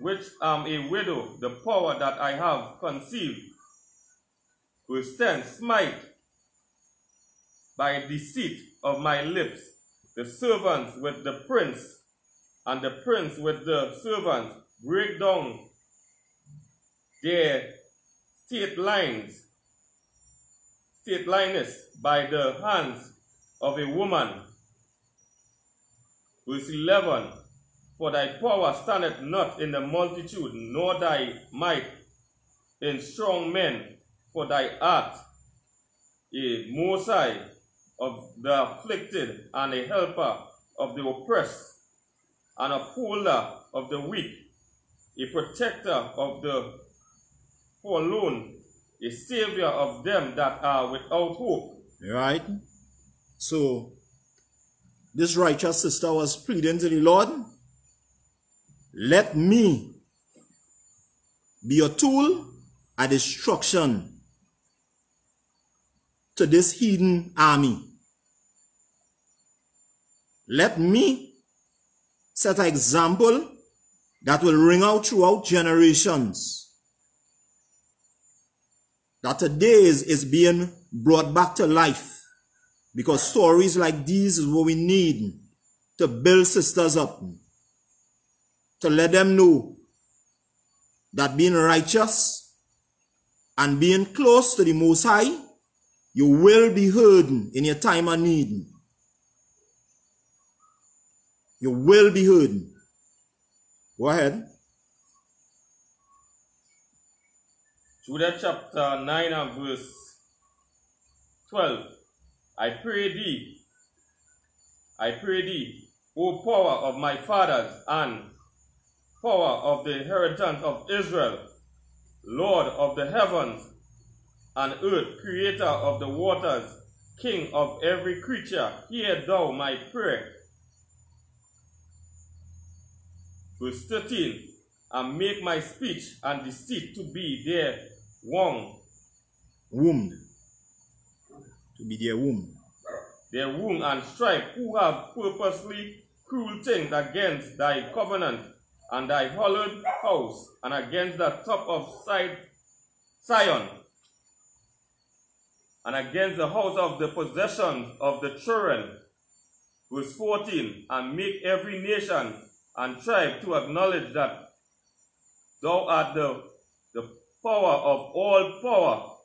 which am a widow, the power that I have conceived. Verse 10. Smite by deceit of my lips the servants with the prince, and the prince with the servants. Break down their stateliness by the hands of a woman. Verse 11. For thy power standeth not in the multitude, nor thy might in strong men, for thy art a Most High of the afflicted, and a helper of the oppressed, an upholder of the weak, a protector of the forlorn, a savior of them that are without hope. Right? So, this righteous sister was pleading to the Lord, let me be a tool of destruction to this heathen army. Let me set an example that will ring out throughout generations. That today is being brought back to life. Because stories like these is what we need to build sisters up. To let them know that being righteous and being close to the Most High, you will be heard in your time of need. You will be heard. Go ahead. Judah chapter 9 and verse 12. I pray thee, O power of my fathers, and power of the inheritance of Israel, Lord of the heavens and earth, creator of the waters, king of every creature, hear thou my prayer. Verse 13, and make my speech and deceit to be their womb. To be their womb. Their womb and strife, who have purposely cruel things against thy covenant and thy hallowed house, and against the top of Zion, and against the house of the possessions of the children. Verse 14, and make every nation and tribe to acknowledge that thou art the power of all power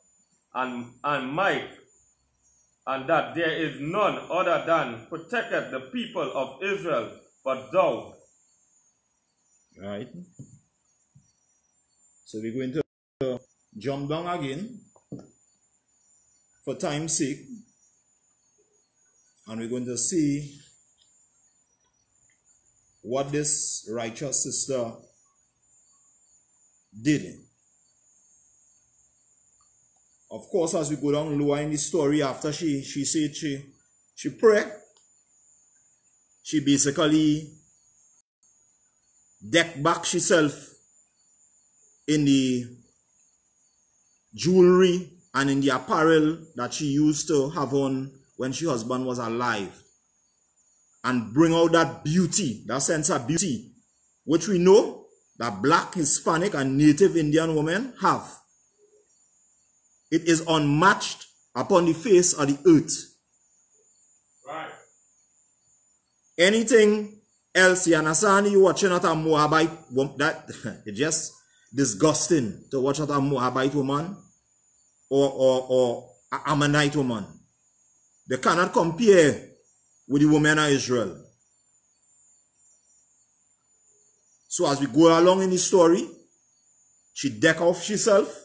and might, and that there is none other than protected the people of Israel but thou. Right. So we're going to jump down again for time's sake, and we're going to see what this righteous sister did. Of course, as we go down lower in the story, after she said she prayed, she basically decked back herself in the jewelry and in the apparel that she used to have on when her husband was alive, and bring out that beauty, that sense of beauty, which we know that black, Hispanic, and Native Indian women have. It is unmatched upon the face of the earth. Right. Anything else, you understand, you watching at a Moabite, that it's just disgusting to watch at a Moabite woman or an Ammonite woman. They cannot compare with the women of Israel. So as we go along in the story, she decked off herself.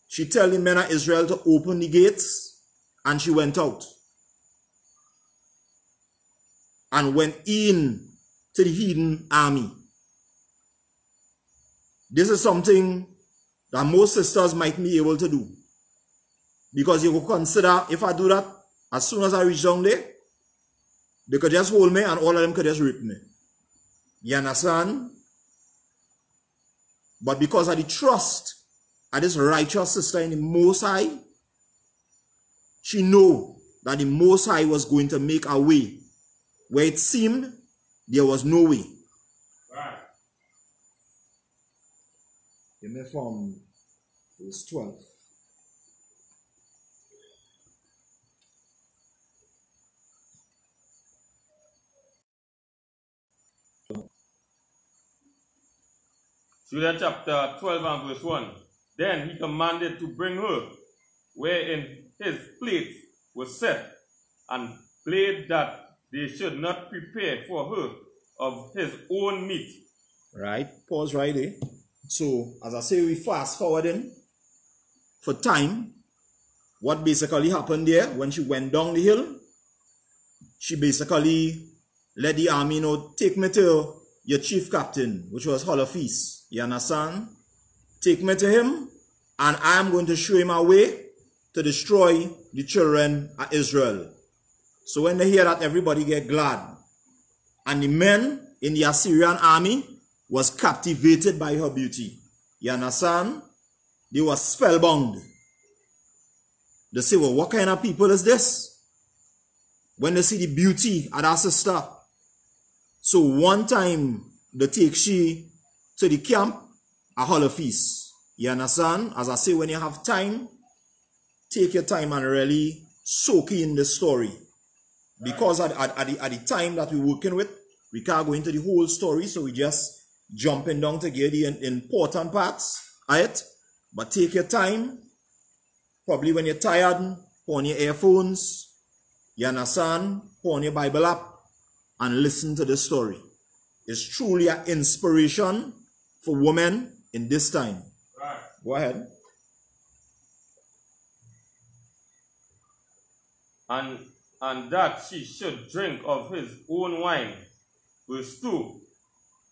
She tell the men of Israel to open the gates, and she went out and went in to the heathen army. This is something that most sisters might be able to do, because you will consider, if I do that, as soon as I reach down there, they could just hold me and all of them could just rape me. You understand? But because of the trust of this righteous sister in the Most High, she knew that the Most High was going to make a way where it seemed there was no way. Right. Give me from verse 12. Judah chapter 12 and verse 1. Then he commanded to bring her, wherein his plates were set, and played that they should not prepare for her of his own meat. Right, pause right there. So, as I say, we fast forwarding for time. What basically happened there, when she went down the hill, she basically let the army know, take me to your chief captain, which was Holophis. You understand? Take me to him, and I am going to show him a way to destroy the children of Israel. So when they hear that, everybody get glad. And the men in the Assyrian army was captivated by her beauty. You understand? They were spellbound. They say, well, what kind of people is this? When they see the beauty of that sister. So one time, they take she to the camp, a Holophis. You understand? As I say, when you have time, take your time and really soak in the story. Because at the time that we're working with, we can't go into the whole story, so we just jumping down to get the important parts of it. But take your time. Probably when you're tired, put on your earphones, you understand, put on your Bible app, and listen to the story. It's truly an inspiration for women in this time. Right. Go ahead. And that she should drink of his own wine. Verse 2.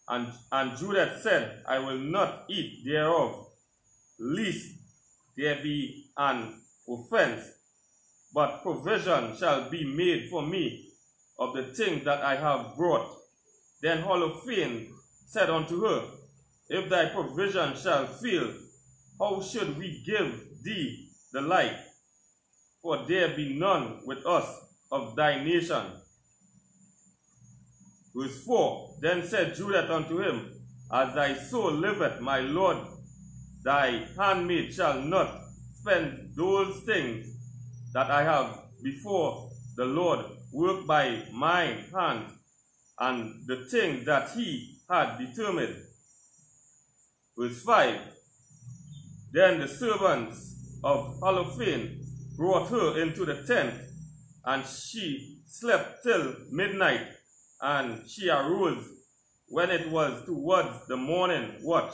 And Judah said, I will not eat thereof, lest there be an offense, but provision shall be made for me of the things that I have brought. Then Holophane said unto her, If thy provision shall fail, how should we give thee the like? For there be none with us of thy nation. Verse 4, Then said Judith unto him, As thy soul liveth, my lord, thy handmaid shall not spend those things that I have before the Lord worked by mine hand, and the things that he had determined. Verse 5, Then the servants of Holophane brought her into the tent, and she slept till midnight, and she arose when it was towards the morning watch.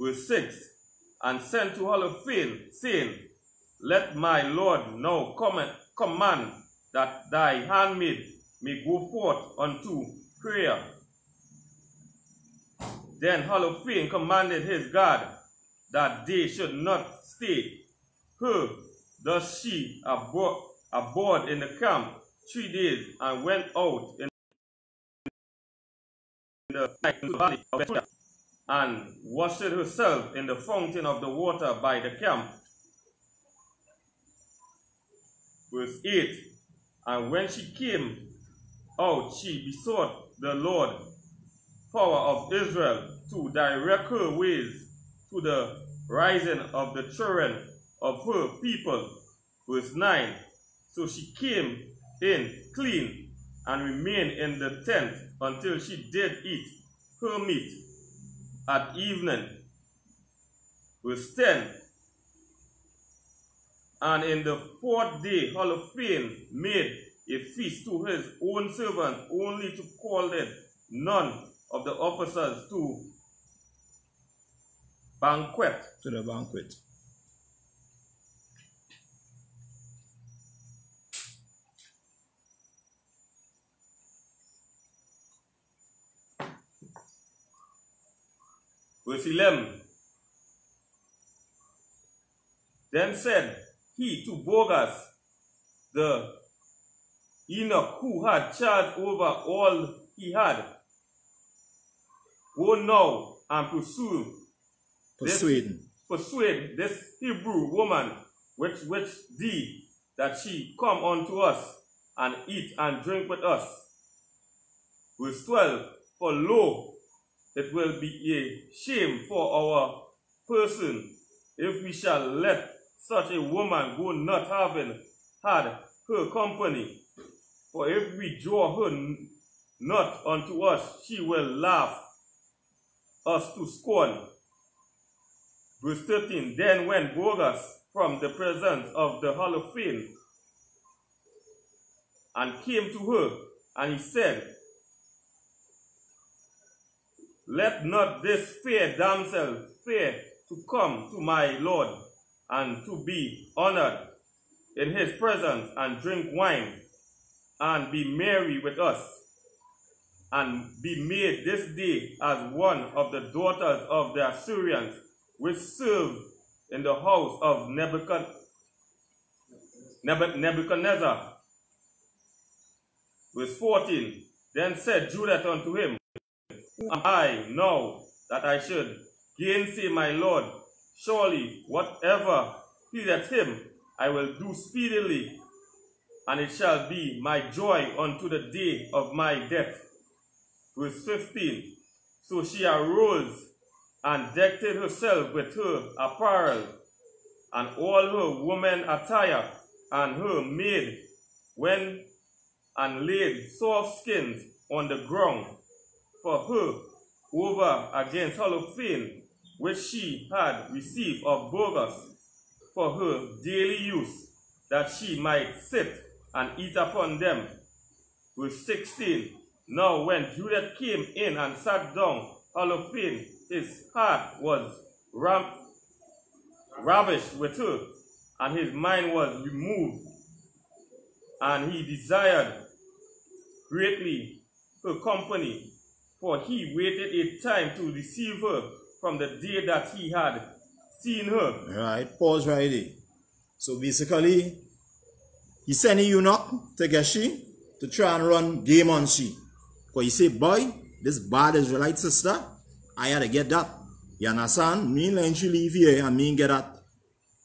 Verse 6, And sent to Holophane, saying, Let my lord now command that thy handmaid may go forth unto prayer. Then Holophane commanded his guard that they should not stay her. Thus she abode in the camp 3 days, and went out in the night to the valley of Bethesda, and washed herself in the fountain of the water by the camp. Verse 8, And when she came out, she besought the Lord power of Israel to direct her ways to the rising of the children of her people. Verse 9, So she came in clean and remained in the tent until she did eat her meat at evening. Verse 10, And in the 4th day Holophane made a feast to his own servants, only to call it none of the officers to banquet. To the banquet. Verse 11, Then said he to Boaz, the eunuch who had charge over all he had, Go now and persuade this Hebrew woman which thee, that she come unto us and eat and drink with us. Verse 12, For lo, it will be a shame for our person if we shall let such a woman go not having had her company. For if we draw her not unto us, she will laugh us to scorn. Verse 13, Then went Boaz from the presence of the Holophane, and came to her, and he said, Let not this fair damsel fear to come to my lord, and to be honored in his presence, and drink wine, and be merry with us, and be made this day as one of the daughters of the Assyrians, which serve in the house of Nebuchadnezzar. Verse 14, Then said Judith unto him, Who am I now that I should gainsay my lord? Surely whatever pleaseth him I will do speedily, and it shall be my joy unto the day of my death. Verse 15, So she arose and decked herself with her apparel, and all her woman attire, and her maid went and laid soft skins on the ground for her over against Holophane, which she had received of Boaz for her daily use, that she might sit and eat upon them. Verse 16, Now when Judith came in and sat down, Holophane, his heart was ravished with her, and his mind was removed, and he desired greatly her company, for he waited a time to receive her from the day that he had seen her. Right, pause right there. So basically, he sent a eunuch to get she to try and run game on she. Because he said, boy, this bad Israelite sister, I had to get that. You understand? Me and she leave here and me get that.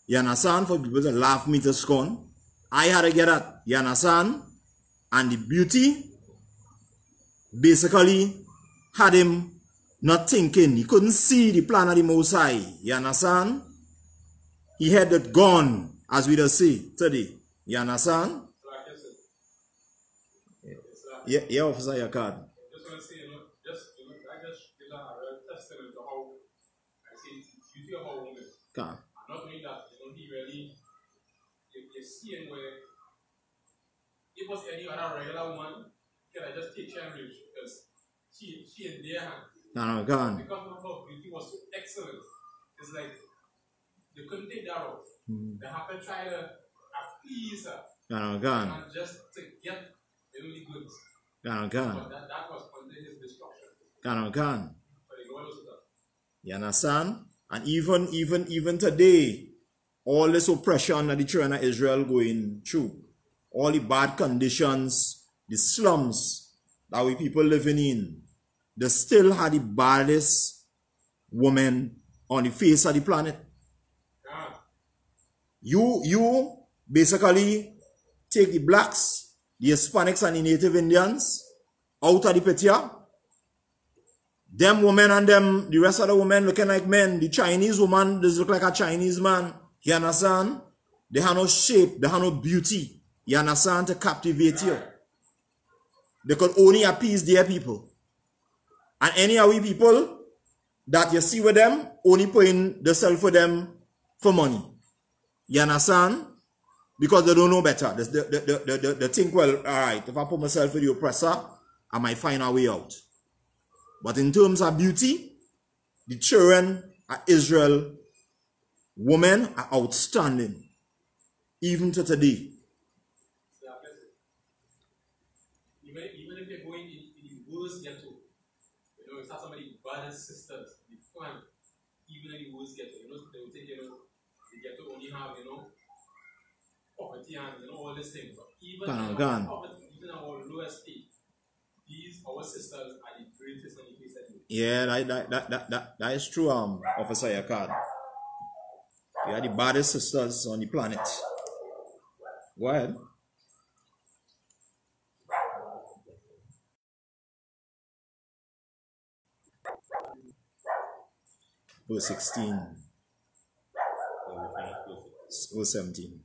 You understand? For people to laugh me to scorn. I had to get that. You understand? And the beauty basically had him not thinking. He couldn't see the plan of the Most High. You understand? He had that gone, as we just say today. You understand? Yeah, officer, your card. Just want to say, I just give a real testament to how I say it's beauty of our woman. Can. Not only that, he really, you're seeing where if it was any other regular woman, can I just take Cambridge because she in their hand. Can. Because of her beauty was so excellent. It's like they couldn't take that off. They have to try to appease her. Can. And just to get the only goods. Can. But that was under his destruction. Can. But the Lord was with us. You understand? And even today, all this oppression that the children of Israel going through, all the bad conditions, the slums that we people living in, they still had the baddest woman on the face of the planet. You basically take the blacks, the Hispanics and the Native Indians out of the picture. Them women and them, the rest of the women looking like men. The Chinese woman does look like a Chinese man. You understand? They have no shape, they have no beauty. You understand? To captivate you. They could only appease their people. And any of we people that you see with them, only putting themselves for them for money. You understand? Because they don't know better. They think, well, alright, if I put myself with the oppressor, I might find a way out. But in terms of beauty, the children of Israel, women are outstanding. Even to today. Even if you're going in the worst ghetto, it's not somebody brothers, sisters, the clan, even in the worst ghetto, they will take, the ghetto only have, poverty and, all these things. But even in poverty, even our lowest state, these, our sisters, are the greatest on the face of the earth. Yeah, that is true, Officer Yakad. We are the baddest sisters on the planet. Go ahead. Verse 16. Verse 17.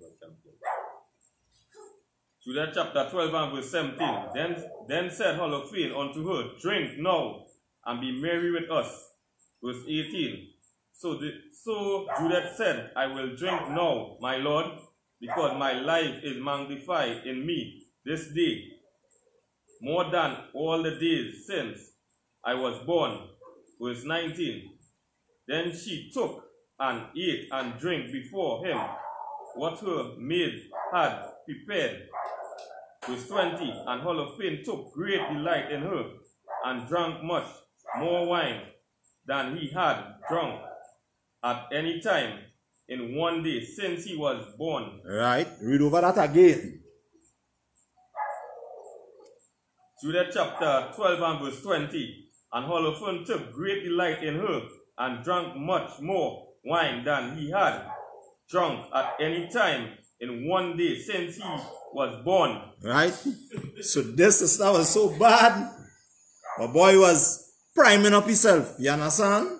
Judah chapter 12 and verse 17. Then said Holophane unto her, drink now, and be merry with us. Verse 18. So Judah said, I will drink now, my Lord, because my life is magnified in me this day, more than all the days since I was born. Verse 19. Then she took and ate and drank before him what her maid had prepared. Verse 20. And Holophane took great delight in her, and drank much more wine than he had drunk at any time in one day since he was born. Right, read over that again. Judah chapter 12 and verse 20. And Holophane took great delight in her, and drank much more wine than he had drunk at any time in one day since he was born. Right? So this sister was so bad. My boy was priming up himself. You understand?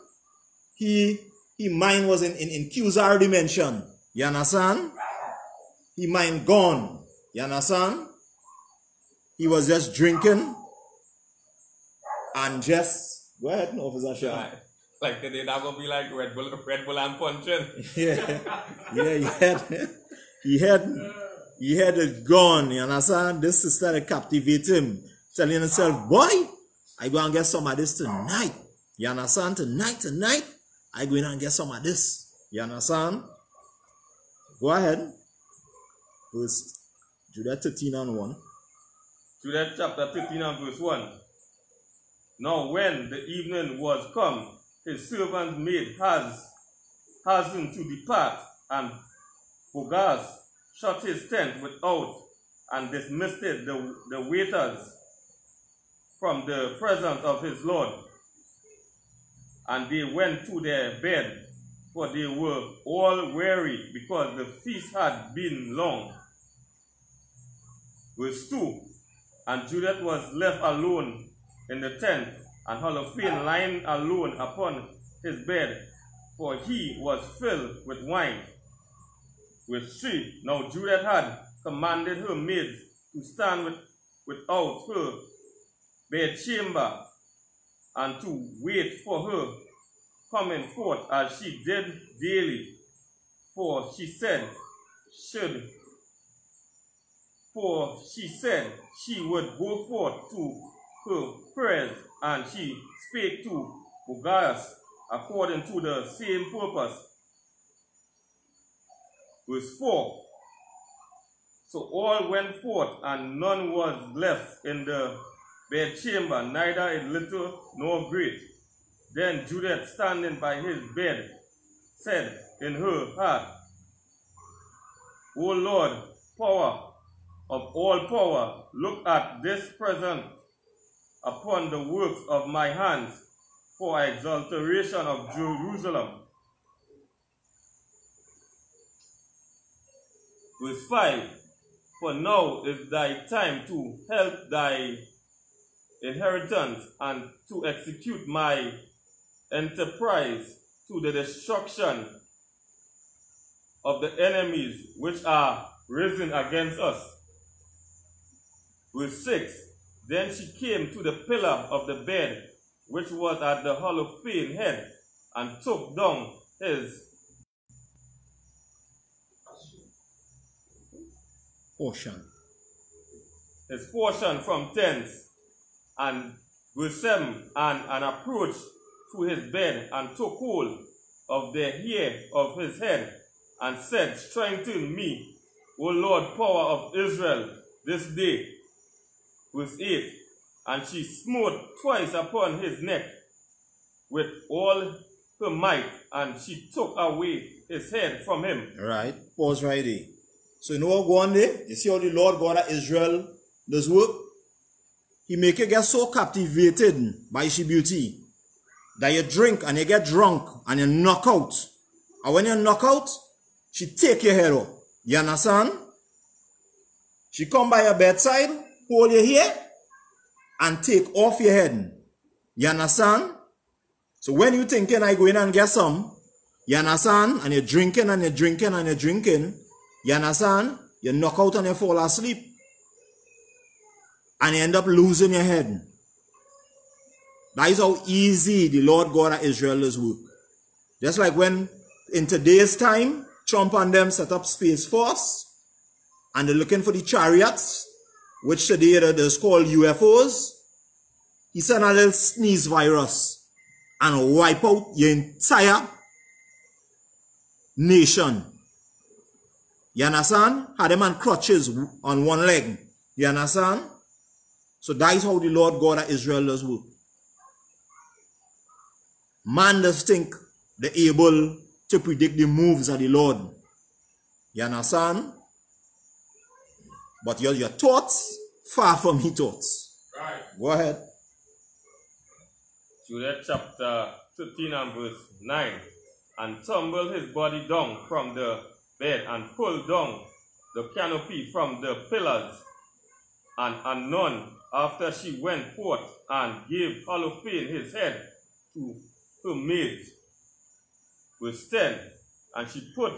His mind was in Qzar dimension. You understand? His mind gone. You understand? He was just drinking and just go ahead, Officer Shah. Like today, that gonna be like Red Bull and punching. Yeah, he had it gone, you understand? This sister to captivate him, telling himself, boy, I go and get some of this tonight. You understand? Tonight, I go in and get some of this. You understand? Go ahead. Verse Judah 13 and 1. Judah chapter 13 and verse 1. Now when the evening was come, his servant maid has hastened to depart, and Boaz shut his tent without and dismissed the waiters from the presence of his Lord. And they went to their bed, for they were all weary, because the feast had been long. Verse 2, and Judith was left alone in the tent, and Holophane lying alone upon his bed, for he was filled with wine. Verse 3, now Judith had commanded her maids to stand without her bedchamber, and to wait for her coming forth, as she did daily. For she said she would go forth to her prayers, and she spake to Boaz according to the same purpose. Verse 4, so all went forth, and none was left in the bedchamber, neither a little nor great. Then Judith, standing by his bed, said in her heart, O Lord, power of all power, look at this present upon the works of my hands, for exaltation of Jerusalem. Verse 5, for now is thy time to help thy inheritance, and to execute my enterprise, to the destruction of the enemies which are risen against us. Verse 6, then she came to the pillar of the bed which was at the Holophane head, and took down his portion from thence. And verse 7, and approached to his bed, and took hold of the hair of his head, and said, strengthen me, O Lord, power of Israel, this day. Verse 8, and she smote twice upon his neck with all her might, and she took away his head from him. Right, pause right there. So you know what go on there? You see how the Lord God of Israel does work? He make you get so captivated by his beauty that you drink and you get drunk and you knock out. And when you knock out, she take your head off. You understand? She come by your bedside, hold your hair, and take off your head. You understand? So when you thinking I go in and get some, you understand? And you're drinking and you're drinking and you're drinking, you understand? You knock out and you fall asleep. And you end up losing your head. That is how easy the Lord God of Israel does work. Just like when in today's time, Trump and them set up Space Force, and they're looking for the chariots, which today is called UFOs. He sent a little sneeze virus and wipe out your entire nation. You understand? Had them on crutches on one leg. You understand? So that is how the Lord God of Israel does work. Man does think they're able to predict the moves of the Lord. You understand? But your thoughts, far from his thoughts. Right. Go ahead. Judith chapter 13 and verse 9. And tumbled his body down from the bed, and pulled down the canopy from the pillars. And anon, after she went forth, and gave Holophane his head to her maids. Verse 10, and she put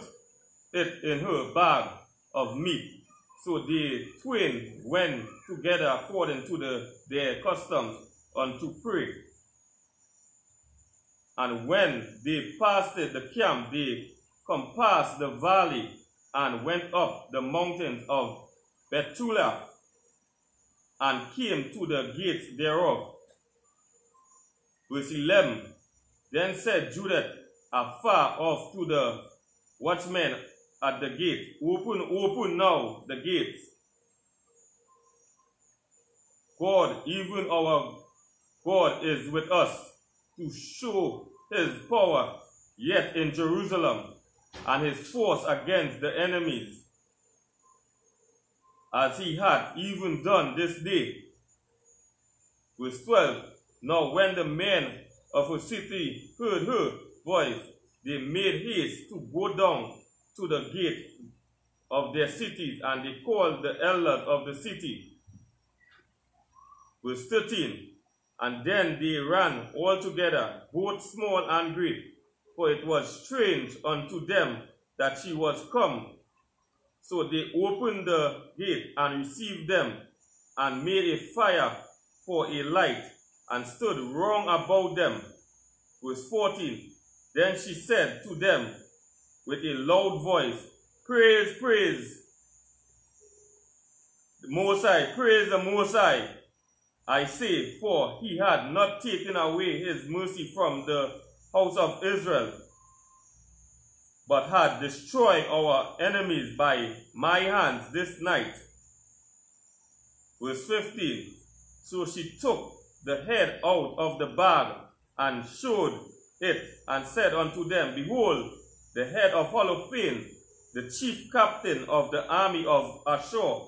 it in her bag of meat. So they twain went together according to their customs unto pray. And when they passed the camp, they compassed the valley, and went up the mountains of Betula, and came to the gates thereof. Verse 11, then said Judith afar off to the watchmen at the gate, open now the gates. God, even our God, is with us, to show his power yet in Jerusalem, and his force against the enemies, as he had even done this day. Verse 12. Now when the men of a city heard her voice, they made haste to go down to the gate of their cities, and they called the elders of the city. Verse 13. And then they ran all together, both small and great, for it was strange unto them that she was come. So they opened the gate and received them, and made a fire for a light, and stood round about them. Verse 14. Then she said to them with a loud voice, Praise, praise the Most High, praise the Most High. I say, for he had not taken away his mercy from the house of Israel, but had destroyed our enemies by my hands this night. Verse 15. So she took the head out of the bag, and showed it, and said unto them, Behold, the head of Holophane, the chief captain of the army of Ashur,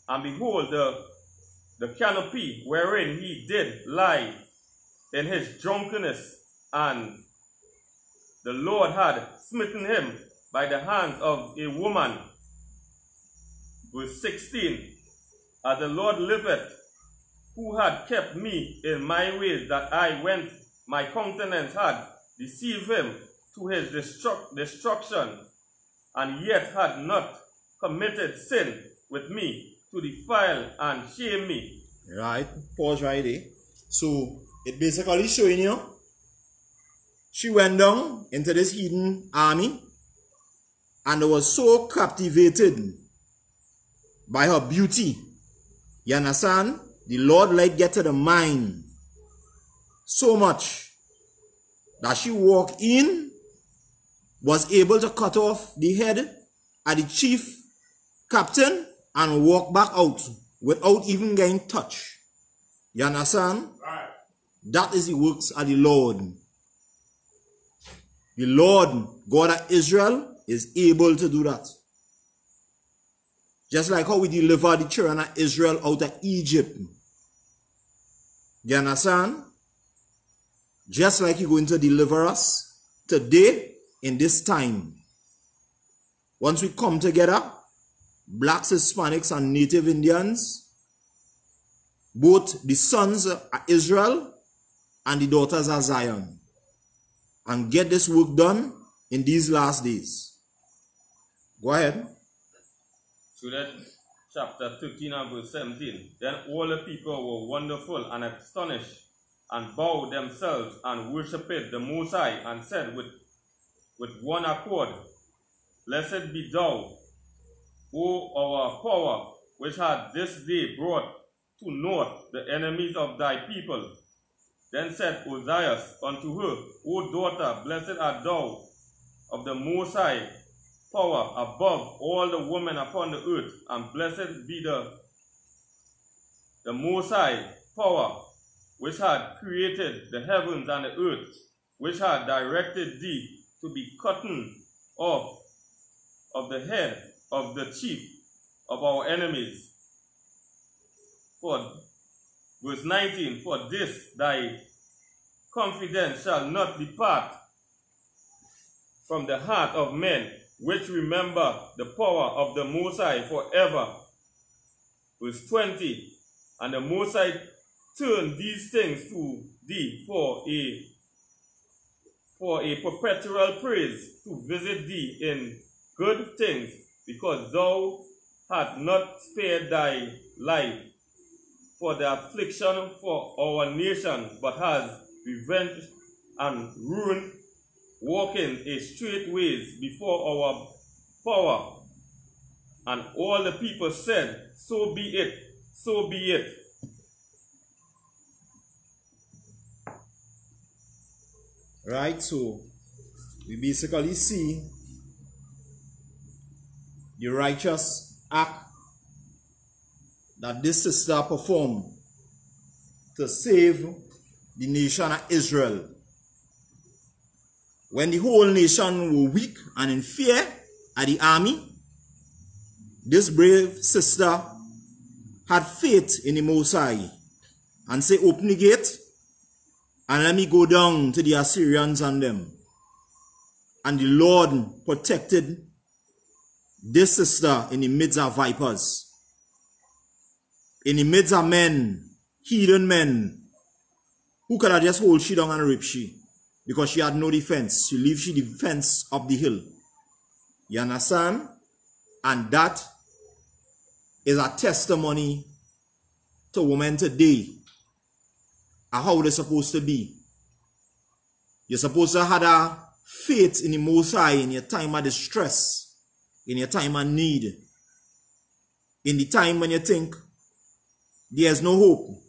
and behold, the canopy wherein he did lie in his drunkenness, and the Lord had smitten him by the hands of a woman. Verse 16. As the Lord liveth, who had kept me in my ways, that I went, my countenance had deceived him to his destruction, and yet had not committed sin with me to defile and shame me. Right, pause right there. So it basically showing you she went down into this hidden army and was so captivated by her beauty. You understand? The Lord let get to the mind so much that she walked in, was able to cut off the head of the chief captain, and walk back out without even getting touched. You understand? Right. That is the works of the Lord. The Lord, God of Israel, is able to do that. Just like how we delivered the children of Israel out of Egypt. You understand? Just like He's going to deliver us today in this time. Once we come together, blacks, Hispanics, and Native Indians, both the sons of Israel and the daughters of Zion, and get this work done in these last days. Go ahead. So that's chapter 13 and verse 17. Then all the people were wonderful and astonished, and bowed themselves and worshipped the Most High, and said with one accord, Blessed be thou, O our power, which hath this day brought to naught the enemies of thy people. Then said Ozias unto her, O daughter, blessed art thou of the Most High power above all the women upon the earth, and blessed be the Most High power, which had created the heavens and the earth, which had directed thee to be cutten off of the head of the chief of our enemies. For verse 19, for this thy confidence shall not depart from the heart of men, which remember the power of the Most High forever. Verse 20, and the Most High turn these things to thee for a perpetual praise, to visit thee in good things, because thou hast not spared thy life for the affliction for our nation, but hast revenged and ruined, walking a straight ways before our power. And all the people said, So be it, so be it. Right, so we basically see the righteous act that this sister performed to save the nation of Israel. when the whole nation were weak and in fear at the army, this brave sister had faith in the Most High and say, open the gate and let me go down to the Assyrians and them. And the Lord protected this sister in the midst of vipers, in the midst of men, heathen men, who could have just hold she down and rape she, because she had no defense. She leave she defense of the hill. You understand? And that is a testimony to women today of how they're supposed to be. You're supposed to have a faith in the Most High in your time of distress, in your time of need, in the time when you think there's no hope.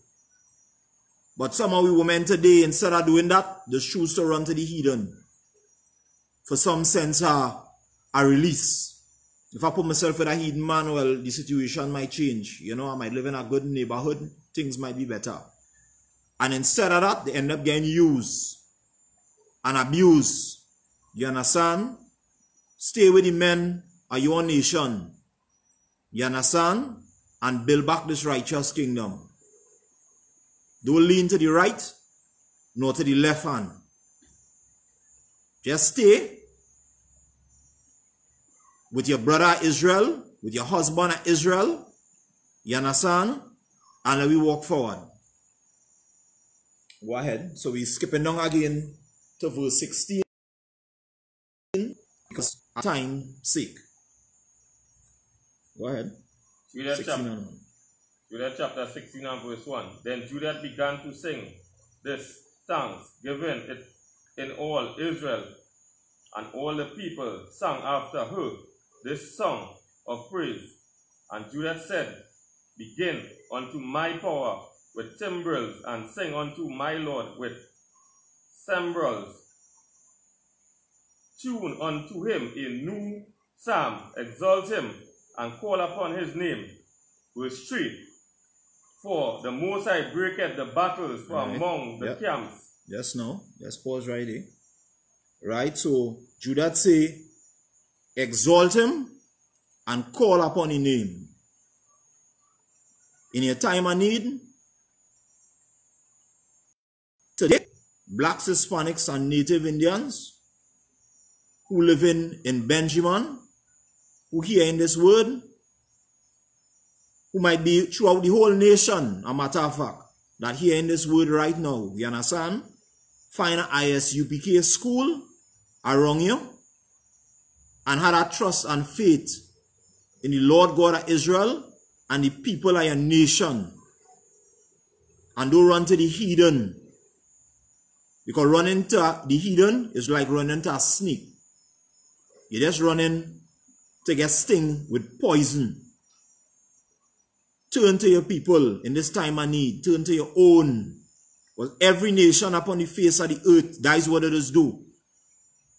But some of we women today, instead of doing that, they choose to run to the heathen for some sense of a release. If I put myself with a heathen man, well, the situation might change. You know, I might live in a good neighborhood, things might be better. And instead of that, they end up getting used and abused. You understand? Stay with the men of your nation. You understand? And build back this righteous kingdom. Don't lean to the right, nor to the left hand. Just stay with your brother Israel, with your husband Israel. You understand? And let we walk forward. Go ahead. So we're skipping down again to verse 16 because of time's sake. Go ahead. Judah chapter 16 and verse 1. Then Judah began to sing this thanksgiving in all Israel, and all the people sang after her this song of praise. And Judah said, begin unto my power with timbrels, and sing unto my Lord with cymbals. Tune unto him a new psalm, exalt him, and call upon his name. Verse 3. For the Most High breaketh the battles from among the camps. Yes, no. Let's pause right there. Right, so Judah say, exalt him and call upon his name. In your time of need, today, blacks, Hispanics, and Native Indians who live in Benjamin, who hear in this word, who might be throughout the whole nation, a matter of fact, that hear in this word right now, you understand? Find an ISUPK school around you and have that trust and faith in the Lord God of Israel and the people of your nation. And don't run to the heathen, because running to the heathen is like running to a snake. You're just running to get stung with poison. Turn to your people in this time of need. Turn to your own. Because every nation upon the face of the earth, that is what it is do.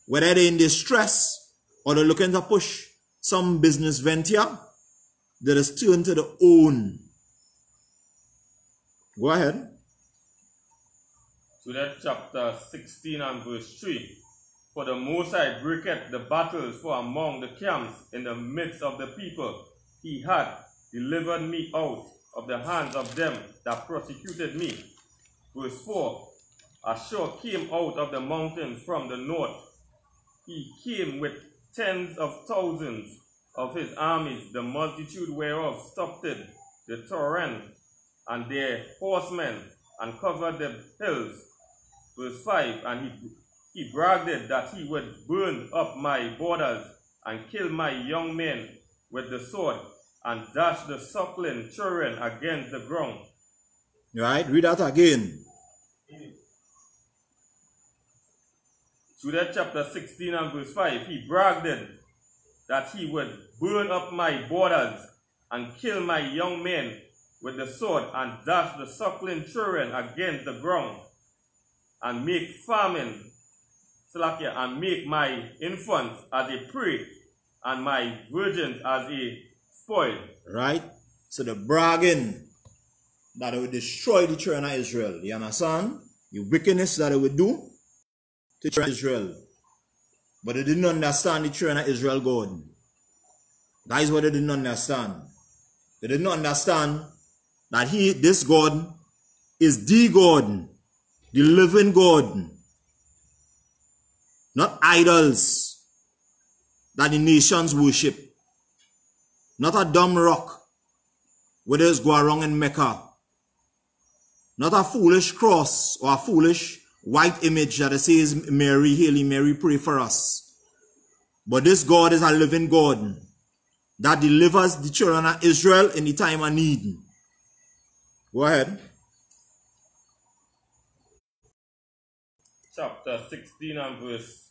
Whether they're in distress or they're looking to push some business venture, they just turn to the own. Go ahead. Judah chapter 16 and verse 3. For the Most High breaketh the battles for among the camps in the midst of the people. He had delivered me out of the hands of them that persecuted me. Verse 4. Ashur came out of the mountains from the north. He came with tens of thousands of his armies, the multitude whereof stopped the torrent, and their horsemen, and covered the hills. Verse 5. And he bragged that he would burn up my borders, and kill my young men with the sword, and dash the suckling children against the ground. Right, read that again. Judah chapter 16 and verse 5. He bragged that he would burn up my borders, and kill my young men with the sword, and dash the suckling children against the ground, and make famine, and make my infants as a prey, and my virgins as a spoil. Right? So the bragging that it would destroy the children of Israel. You understand? The wickedness that it would do to Israel. But they didn't understand the children of Israel God. That is what they didn't understand. They didn't understand that this God is the God, the living God, not idols that the nations worship, not a dumb rock where there's go around in Mecca, not a foolish cross or a foolish white image that says, Mary, Hail Mary, pray for us. But this God is a living God that delivers the children of Israel in the time of need. Go ahead. Chapter 16 and verse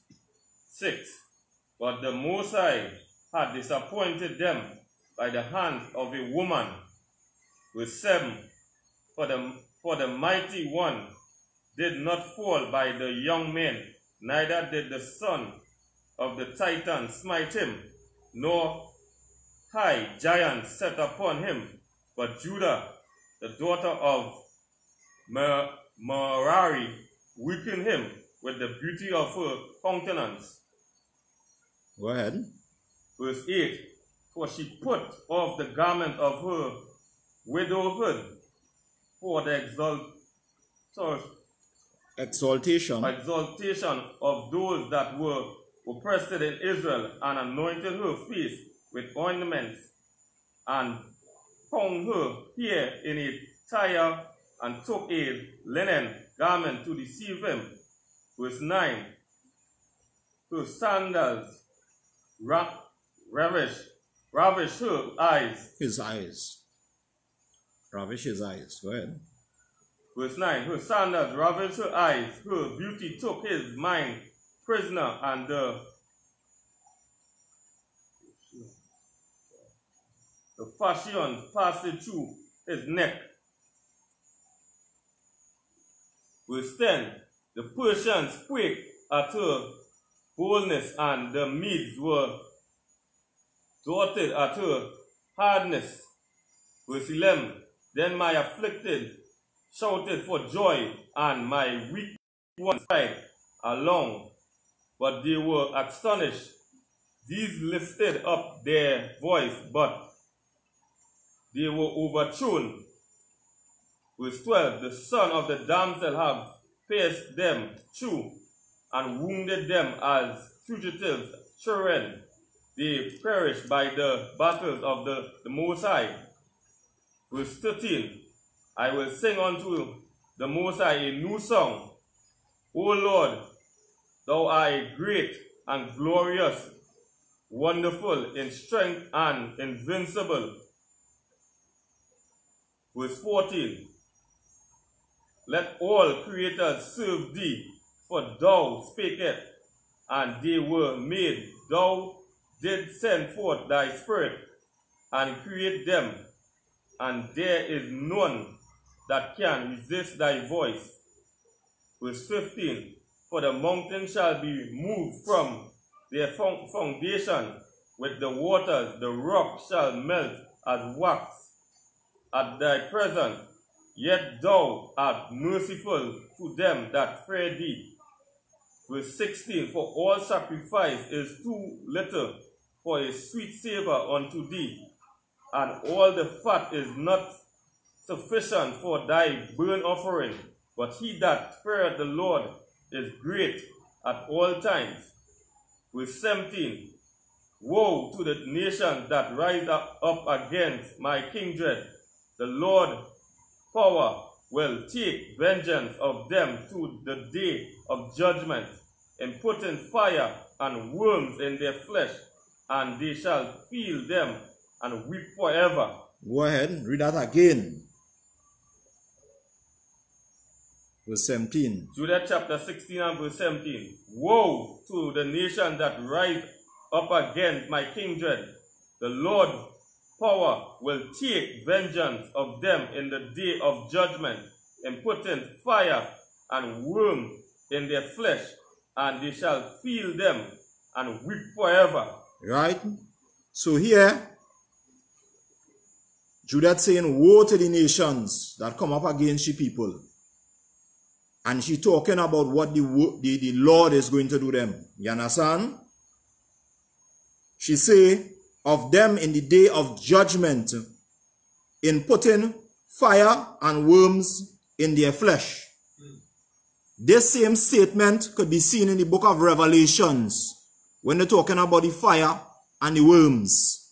6. But the Most High had disappointed them by the hand of a woman. Verse 7. For the mighty one did not fall by the young men, neither did the son of the Titan smite him, nor high giant set upon him, but Judah, the daughter of Merari, weakened him with the beauty of her countenance. Go ahead. Verse 8. For she put off the garment of her widowhood for the exaltation of those that were oppressed in Israel, and anointed her face with ointments, and hung her hair in a tire, and took a linen garment to deceive him. Verse 9. Her sandals ravish her eyes. His eyes. Ravish his eyes. Go ahead. Verse 9. Her sandals ravished her eyes. Her beauty took his mind prisoner, and the fashion passed through his neck. Verse 10. The Persians quaked at her boldness, and the Medes were daunted at her hardness. Verse 11. Then my afflicted shouted for joy, and my weak ones cried along, but they were astonished. These lifted up their voice, but they were overthrown. Verse 12. The son of the damsel have pierced them through, and wounded them as fugitives children. They perished by the battles of the Most High. Verse 13. I will sing unto the Most High a new song. O Lord, thou art great and glorious, wonderful in strength and invincible. Verse 14. Let all creators serve thee, for thou spakest, and they were made. Thou didst send forth thy spirit, and create them, and there is none that can resist thy voice. Verse 15. For the mountains shall be moved from their foundation with the waters, the rock shall melt as wax at thy presence. Yet thou art merciful to them that fear thee. Verse 16. For all sacrifice is too little for a sweet savor unto thee, and all the fat is not sufficient for thy burnt offering. But he that feareth the Lord is great at all times. Verse 17. Woe to the nations that rise up against my kindred. The Lord power will take vengeance of them to the day of judgment, and put in fire and worms in their flesh, and they shall feel them and weep forever. Go ahead and read that again. Verse 17. Judah chapter 16 and verse 17. Woe to the nation that rise up against my kindred. The Lord power will take vengeance of them in the day of judgment, and put in fire and worm in their flesh, and they shall feel them and weep forever. Right? So here, Judah saying, woe to the nations that come up against you people. And she talking about what the Lord is going to do them. You understand? She say, of them in the day of judgment, in putting fire and worms in their flesh. This same statement could be seen in the book of Revelations when they're talking about the fire and the worms,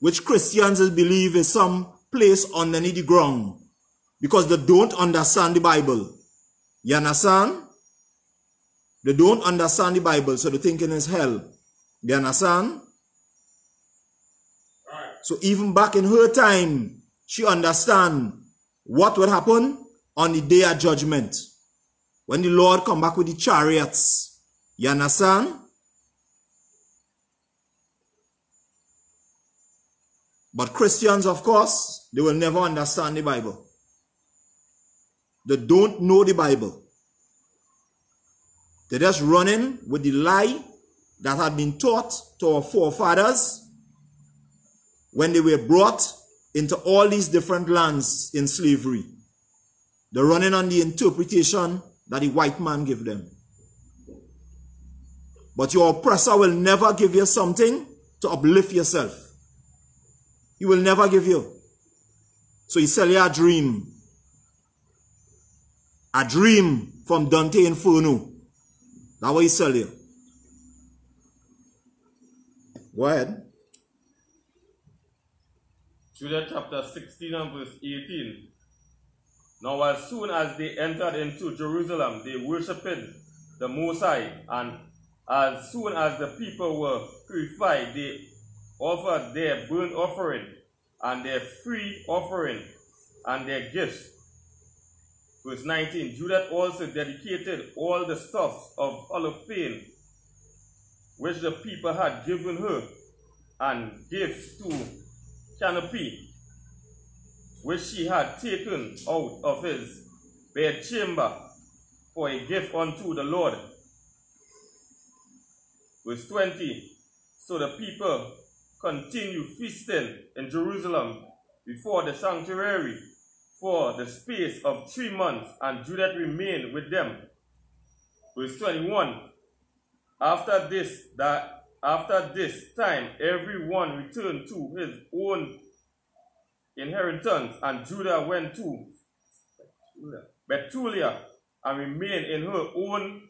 which Christians believe is some place underneath the ground because they don't understand the Bible. You understand? They don't understand the Bible, so they're thinking it's hell. You understand? Right. So even back in her time, she understand what would happen on the day of judgment. When the Lord come back with the chariots. You understand? But Christians, of course, they will never understand the Bible. They don't know the Bible. They're just running with the lie that had been taught to our forefathers when they were brought into all these different lands in slavery. They're running on the interpretation that the white man give them. But your oppressor will never give you something to uplift yourself. He will never give you. So he sell you a dream. A dream from Dante Inferno. That's what he sell you. Go ahead. Judah chapter 16 and verse 18. Now as soon as they entered into Jerusalem, they worshipped the Most High, and as soon as the people were purified, they offered their burnt offering and their free offering and their gifts. Verse 19, Judah also dedicated all the stuffs of Holophane, which the people had given her, and gifts to Canopy, which she had taken out of his bedchamber for a gift unto the Lord. Verse 20, so the people continued feasting in Jerusalem before the sanctuary for the space of 3 months, and Judah remained with them. Verse 21, after this time, everyone returned to his own inheritance, and Judah went to Bethulia and remained in her own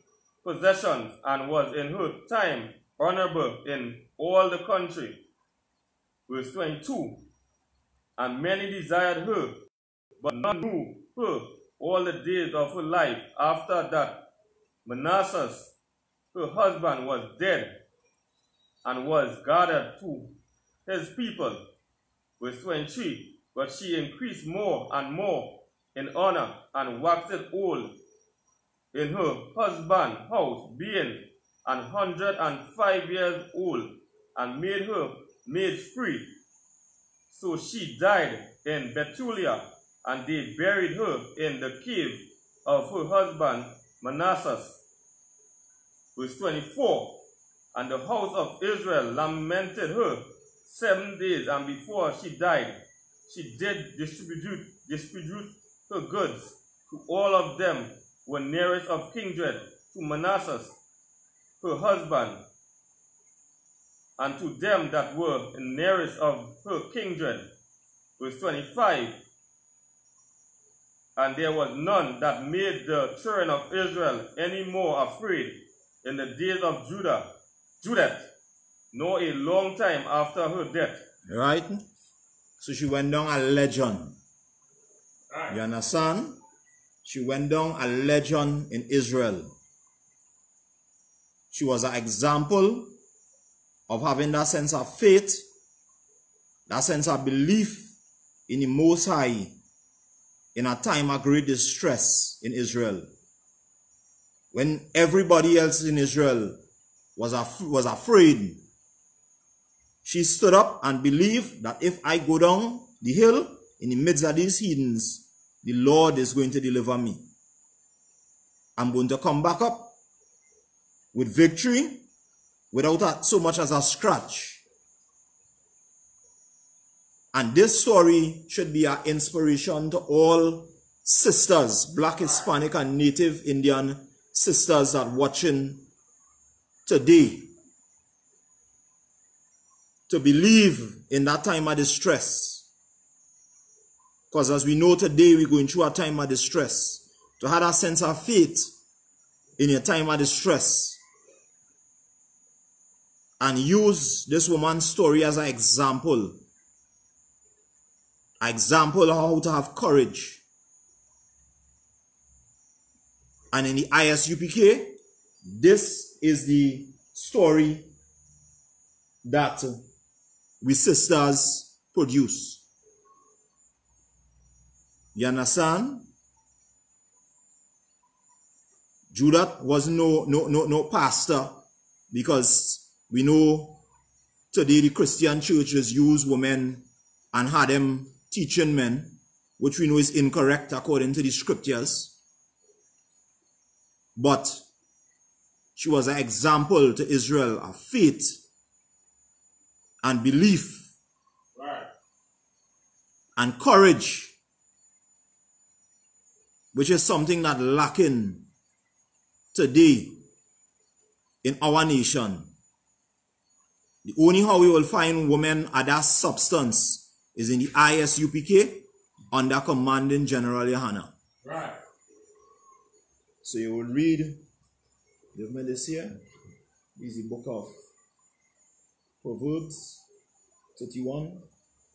possessions, and was in her time honorable in all the country. Verse 22, and many desired her, but none knew her all the days of her life. After that, Manasseh, her husband, was dead, and was gathered to his people. Verse 23, but she increased more and more in honor, and waxed old in her husband's house, being 105 years old, and made her maids free. So she died in Bethulia, and they buried her in the cave of her husband Manasseh. Verse 24, and the house of Israel lamented her 7 days, and before she died, she did distribute her goods to all of them who were nearest of kindred to Manasseh, her husband, and to them that were nearest of her kindred. Verse 25, and there was none that made the children of Israel any more afraid in the days of Judith, nor a long time after her death. Right? So she went down a legend. Right. You understand? She went down a legend in Israel. She was an example of having that sense of faith, that sense of belief in the Most High in a time of great distress in Israel. When everybody else in Israel was afraid, she stood up and believed that if I go down the hill in the midst of these heathens, the Lord is going to deliver me. I'm going to come back up with victory without so much as a scratch. And this story should be an inspiration to all sisters, black, Hispanic, and Native Indian sisters that are watching today to believe in that time of distress. Because as we know today, we're going through a time of distress. To have that sense of faith in your time of distress and use this woman's story as an example of how to have courage. And in the ISUPK, this is the story that we sisters produce. You understand? Judith was no pastor, because we know today the Christian churches use women and had them teaching men, which we know is incorrect according to the scriptures. But she was an example to Israel of faith and belief, Right. and courage, which is something that lacking today in our nation. The only how we will find women at that substance is in the ISUPK under Commanding General Yohana. Right. So you will read, give me this here, this is the book of Proverbs 31,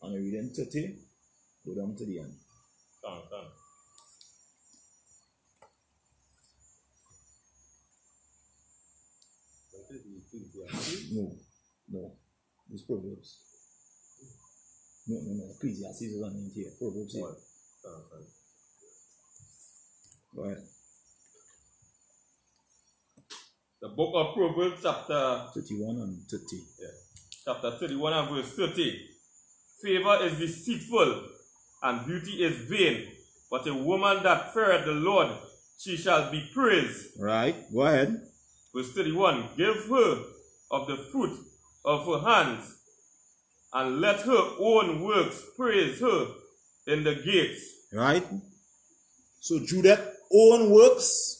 and I read in 30, go down to the end. Come. No, it's Proverbs. No, Ecclesiastes is on in here, Proverbs here. Go ahead. The book of Proverbs, chapter 31 and 30. chapter 31 and verse 30. Favor is deceitful, and beauty is vain, but a woman that feareth the Lord, she shall be praised. Right, go ahead. Verse 31. Give her of the fruit of her hands, and let her own works praise her in the gates. Right? So Judith's own works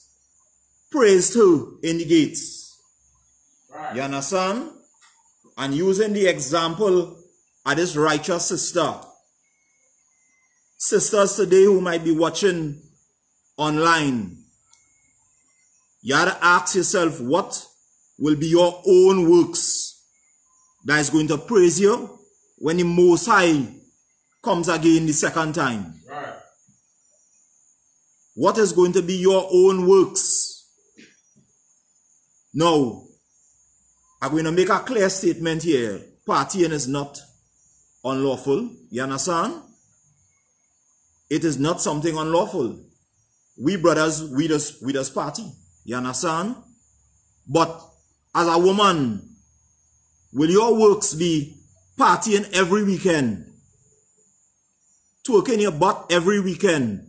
praised her in the gates. Right. You understand? And using the example of this righteous sister. Sisters today who might be watching online, you have to ask yourself, what will be your own works that is going to praise you when the Most High comes again the second time? Right. What is going to be your own works? Now, I'm going to make a clear statement here. Partying is not unlawful. You understand? It is not something unlawful. We brothers, we just party. You understand? But as a woman, will your works be partying every weekend? Twerking your butt every weekend?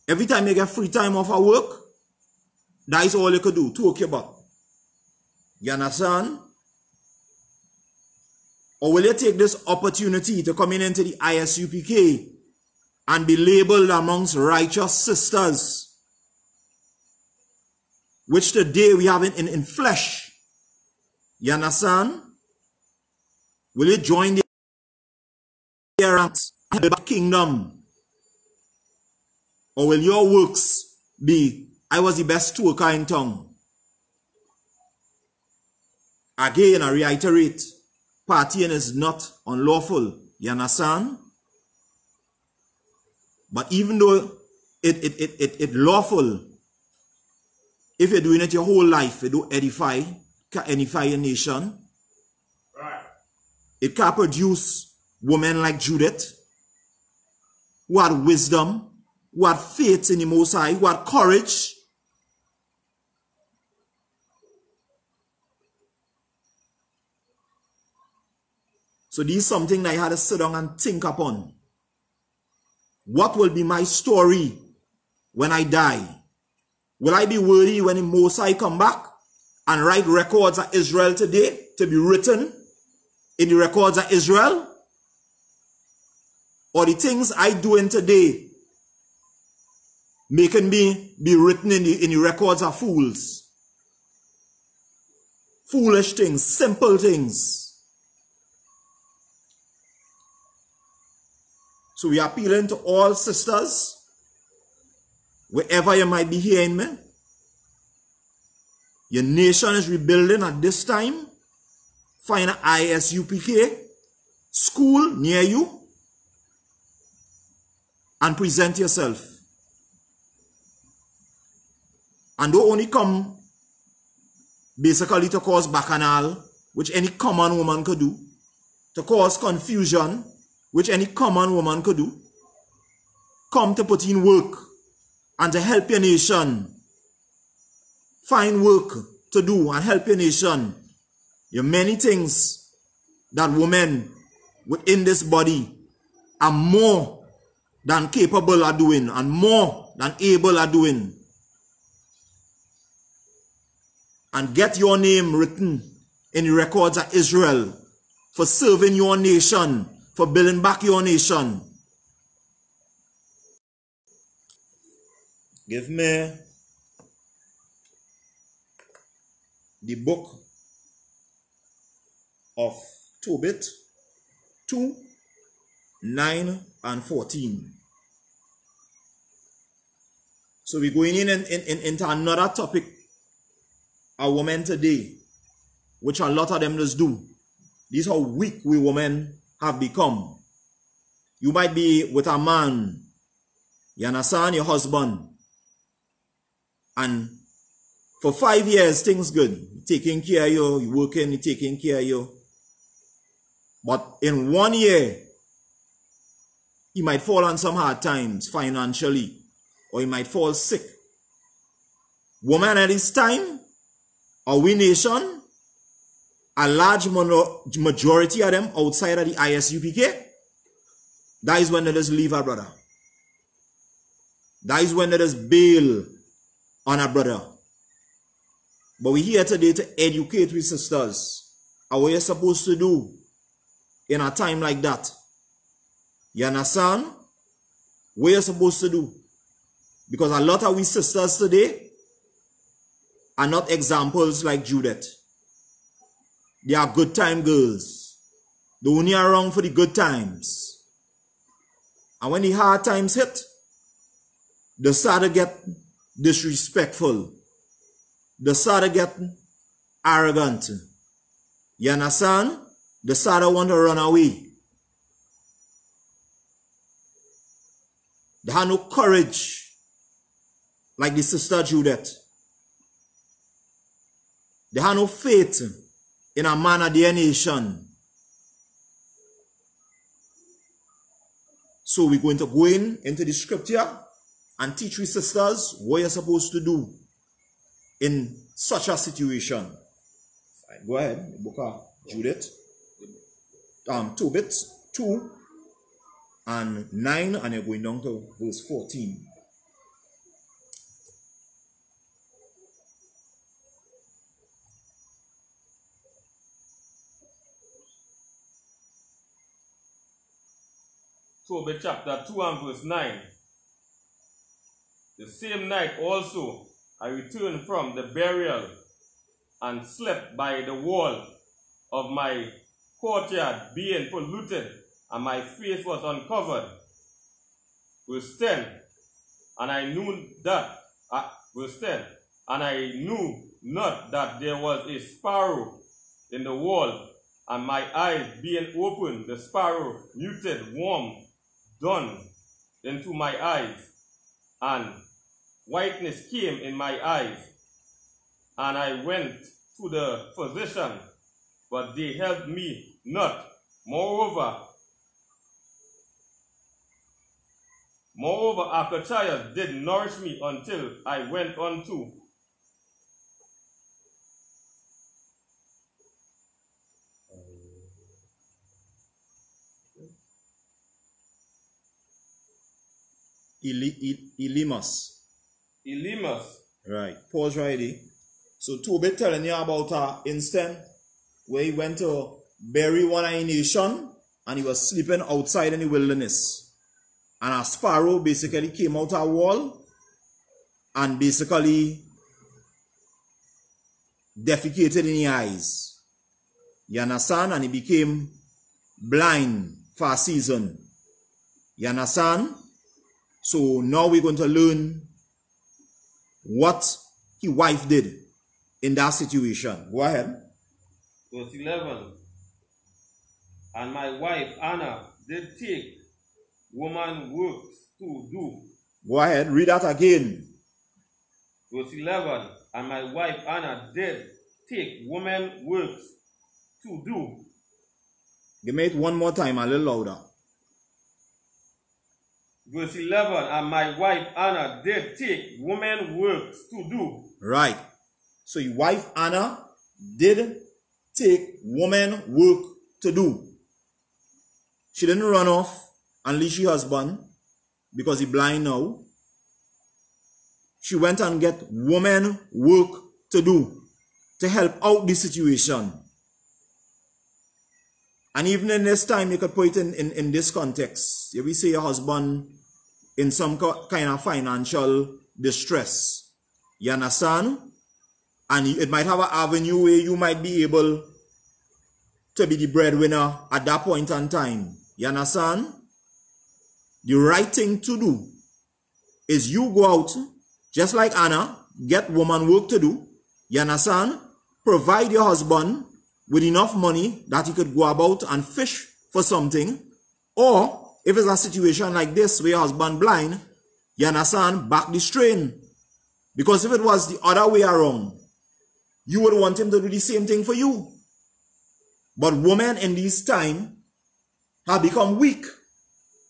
Every time you get free time off of work, that is all you could do, twerk your butt. You understand? Or will you take this opportunity to come into the ISUPK and be labeled amongst righteous sisters, which today we have in flesh? You understand? Will you join their ranks and build a kingdom? Or will your works be, I was the best twerker in town? Again, I reiterate, partying is not unlawful. You understand? But even though it lawful, if you're doing it your whole life, it do edify a nation. Right. It can produce women like Judith, who had wisdom, who had faith in the Most High, who had courage. So this is something that I had to sit down and think upon. What will be my story when I die? Will I be worthy when the Most High come back and write records of Israel today to be written in the records of Israel? Or the things I doing today making me be written in the records of fools. Foolish things, simple things. So we are appealing to all sisters, wherever you might be hearing me. Your nation is rebuilding at this time. Find an ISUPK school near you and present yourself. And don't only come basically to cause bacchanal, which any common woman could do, to cause confusion, which any common woman could do. Come to put in work and to help your nation. Find work to do and help your nation. There are many things that women within this body are more than capable of doing and more than able of doing. And get your name written in the records of Israel for serving your nation, for building back your nation. Give me the book of Tobit 2, 9 and 14. So we're going into another topic, our women today, which a lot of them just do. This is how weak we women have become. You might be with a man, you understand, your husband, and for 5 years things good. Taking care of you, you working, he taking care of you. But in 1 year, he might fall on some hard times financially, or he might fall sick. Women at this time, our nation, a large majority of them outside of the ISUPK, that is when they just leave our brother. That is when they just bail on our brother. But we're here today to educate we sisters on what you're supposed to do in a time like that. You understand? What you're supposed to do. Because a lot of we sisters today are not examples like Judith. They are good time girls. They only are around for the good times. And when the hard times hit, they start to get disrespectful. They start to get arrogant. You understand? They start to want to run away. They have no courage like the sister Judith. They have no faith in a man of their nation. So we're going to go into the scripture and teach we sisters what you're supposed to do in such a situation. Right, go ahead, the book of Judith. Tobit 2 and 9, and you're going down to verse 14. Tobit chapter 2 and verse 9. The same night also I returned from the burial and slept by the wall of my courtyard, being polluted, and my face was uncovered. Verse 10. And I knew that, verse 10, and I knew not that there was a sparrow in the wall, and my eyes being opened, the sparrow muted, warm, done into my eyes, and whiteness came in my eyes, and I went to the physician, but they helped me not. Moreover, Archachias did nourish me until I went on to Elimas. Elimas. Right. Pause right there. So Tobit telling you about an instant where he went to bury one of his nation and he was sleeping outside in the wilderness. And a sparrow basically came out of a wall and basically defecated in the eyes. You understand? And he became blind for a season. You understand? So now we're going to learn what his wife did in that situation. Go ahead. Verse 11. And my wife Anna did take woman works to do. Go ahead, read that again. Verse 11. And my wife Anna did take woman works to do. Give me it one more time, a little louder. Verse 11. And my wife Anna did take woman works to do. Right. So your wife Anna did take woman work to do. She didn't run off and leave her husband because he blind now. She went and get woman work to do to help out the situation. And even in this time, you could put it in this context. If we say your husband in some kind of financial distress, you understand? And it might have an avenue where you might be able to be the breadwinner at that point in time. You understand? The right thing to do is you go out, just like Anna, get woman work to do. You understand? Provide your husband with enough money that he could go about and fish for something. Or, if it's a situation like this where your husband blind, you understand? Back the strain. Because if it was the other way around, you would want him to do the same thing for you. But women in this time have become weak.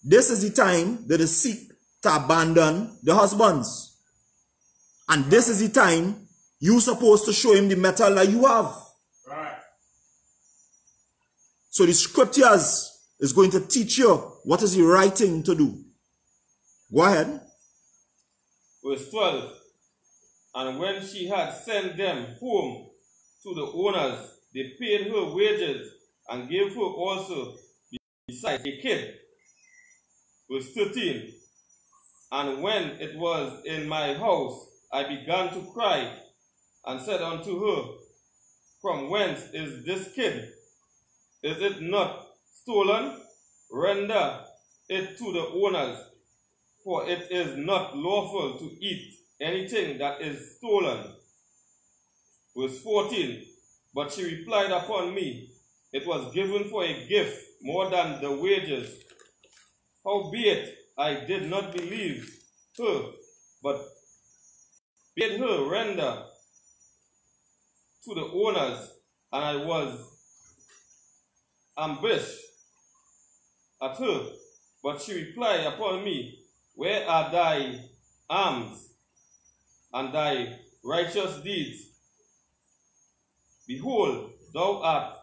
This is the time that they seek to abandon the husbands. And this is the time you're supposed to show him the metal that you have. Right. So the scriptures is going to teach you what is the right thing to do. Go ahead. Verse 12. And when she had sent them home to the owners, they paid her wages and gave her also besides a kid. Verse 13. And when it was in my house, I began to cry and said unto her, From whence is this kid? Is it not stolen? Render it to the owners, for it is not lawful to eat anything that is stolen. Verse 14. But she replied upon me, It was given for a gift more than the wages. Howbeit I did not believe her, but bid her render to the owners, and I was ambushed at her. But she replied upon me, Where are thy alms and thy righteous deeds? Behold, thou art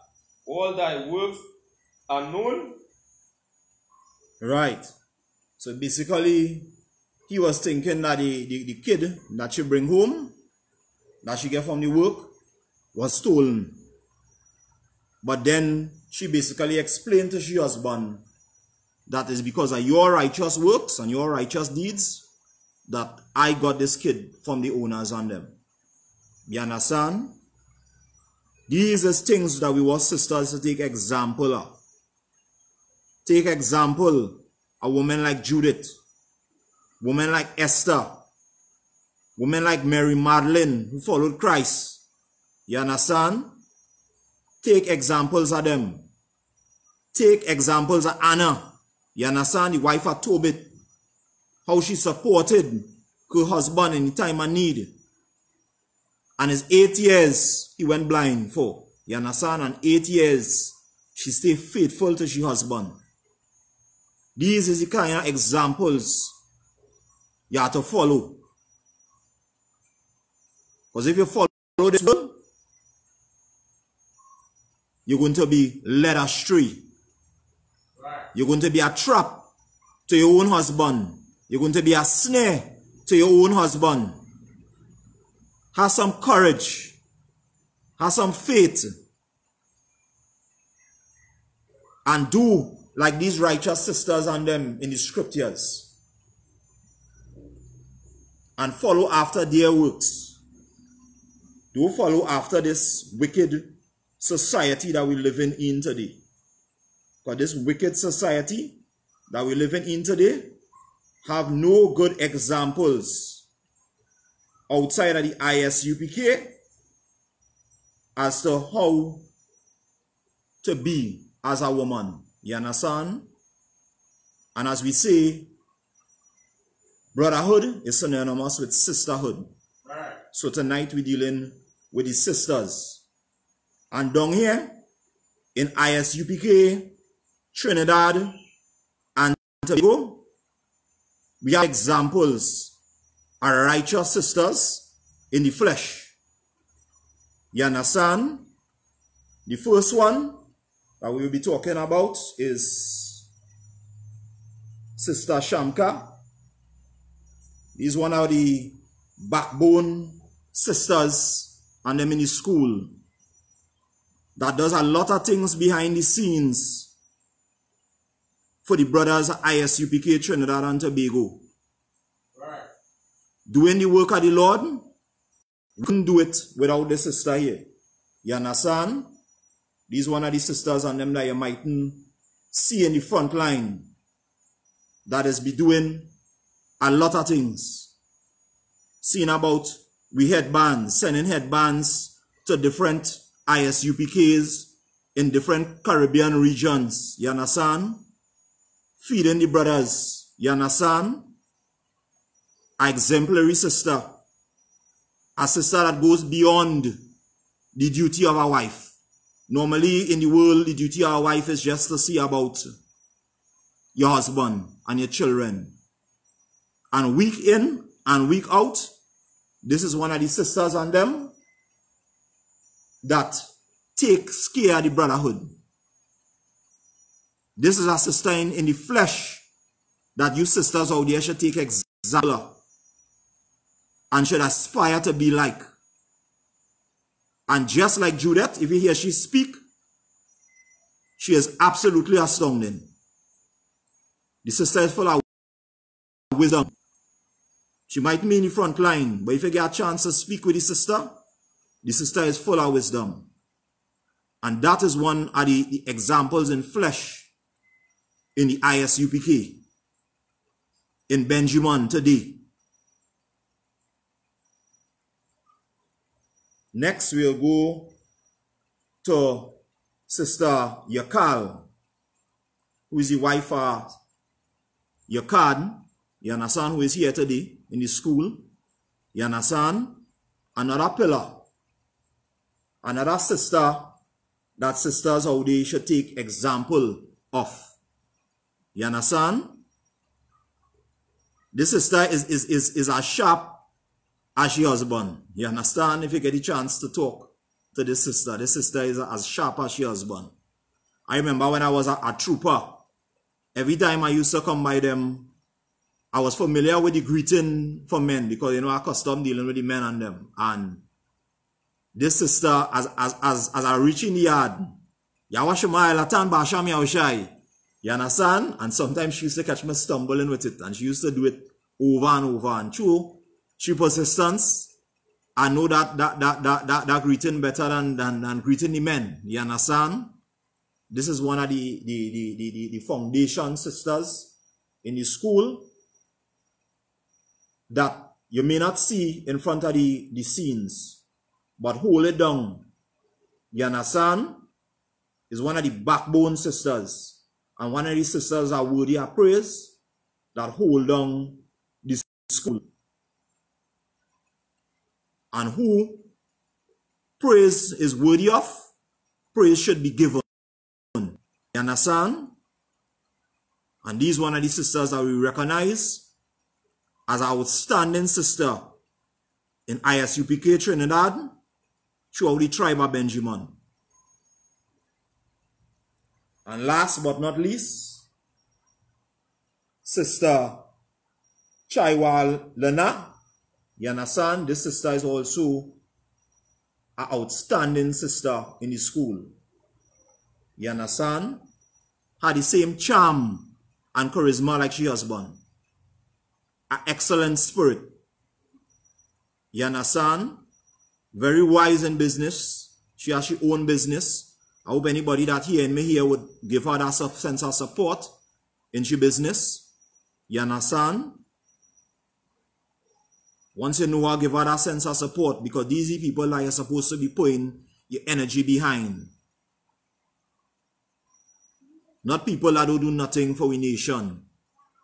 all thy works are known. Right. So basically, he was thinking that the kid that she bring home, that she get from the work, was stolen. But then she basically explained to her husband that is because of your righteous works and your righteous deeds that I got this kid from the owners on them. You understand? These are things that we want sisters to take example of. Take example, a woman like Judith, woman like Esther, woman like Mary Magdalene who followed Christ. You understand? Take examples of them. Take examples of Anna. You understand? The wife of Tobit. How she supported her husband in the time of need. And his 8 years he went blind for. You understand? And 8 years she stayed faithful to her husband. These is the kind of examples you have to follow. Because if you follow this girl, you're going to be led astray. You're going to be a trap to your own husband. You're going to be a snare to your own husband. Have some courage. Have some faith. And do like these righteous sisters and them in the scriptures. and follow after their works. Don't follow after this wicked society that we live in today. Because this wicked society that we live in today have no good examples outside of the ISUPK as to how to be as a woman. You understand? And as we say, brotherhood is synonymous with sisterhood. Right. So tonight we're dealing with the sisters. And down here in ISUPK, Trinidad, and Tobago, we have examples of righteous sisters in the flesh. You understand? The first one that we will be talking about is Sister Shamka. He's one of the backbone sisters and them in the school that does a lot of things behind the scenes for the brothers at ISUPK Trinidad and Tobago. Right. Doing the work of the Lord, we couldn't do it without the sister here. You understand? These one of the sisters and them that you mightn't see in the front line that is be doing a lot of things. Seeing about we headbands, sending headbands to different ISUPKs in different Caribbean regions. You understand? Feeding the brothers. You understand? An exemplary sister. A sister that goes beyond the duty of a wife. Normally in the world, the duty of a wife is just to see about your husband and your children. And week in and week out, this is one of the sisters and them that takes care of the brotherhood. This is a sister in the flesh that you sisters out there should take example and should aspire to be like. And just like Judith, if you hear she speak, she is absolutely astounding. The sister is full of wisdom. She might be in the front line, but if you get a chance to speak with the sister is full of wisdom. And that is one of the examples in flesh in the ISUPK, in Benjamin today. Next, we'll go to Sister Yakal, who is the wife of Yakad, you understand, who is here today in the school. You understand? Another pillar. Another sister that sisters how they should take example of. You understand? This sister is as sharp as she husband. You understand? If you get the chance to talk to this sister is as sharp as she husband. I remember when I was a trooper, every time I used to come by them, I was familiar with the greeting for men because, you know, I accustomed dealing with the men and them. And this sister, as I reach in the yard, you understand? And sometimes she used to catch me stumbling with it. And she used to do it over and over. And true, she persistence. I know that greeting better than greeting the men. You understand? This is one of the foundation sisters in the school that you may not see in front of the scenes, but hold it down. You understand? Is one of the backbone sisters. And one of these sisters are worthy of praise that hold down this school. And who praise is worthy of, praise should be given. You understand? And these one of the sisters that we recognize as our outstanding sister in ISUPK Trinidad throughout the tribe of Benjamin. And last but not least, Sister Chaiwal Lena. You understand? This sister is also an outstanding sister in the school. You understand? Had the same charm and charisma like she husband. An excellent spirit. You understand? Very wise in business. She has her own business. I hope anybody that hearing me here would give her that sense of support in her business. You understand? Once you know her, give her that sense of support, because these are people that you're supposed to be putting your energy behind. Not people that don't do nothing for the nation.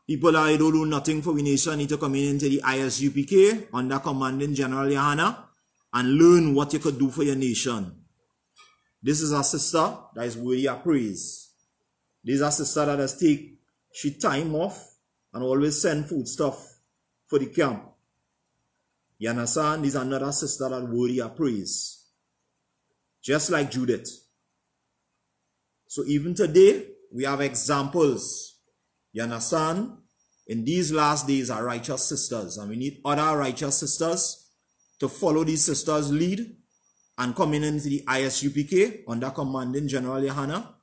People that don't do nothing for the nation need to come into the ISUPK under Commanding General Yohana and learn what you could do for your nation. This is a sister that is worthy of praise. This is a sister that has taken she time off and always send food stuff for the camp. You understand? This is another sister that is worthy of praise. Just like Judith. So even today, we have examples. You understand? In these last days are righteous sisters, and we need other righteous sisters to follow these sisters' lead and come into the ISUPK under Commanding General Yohana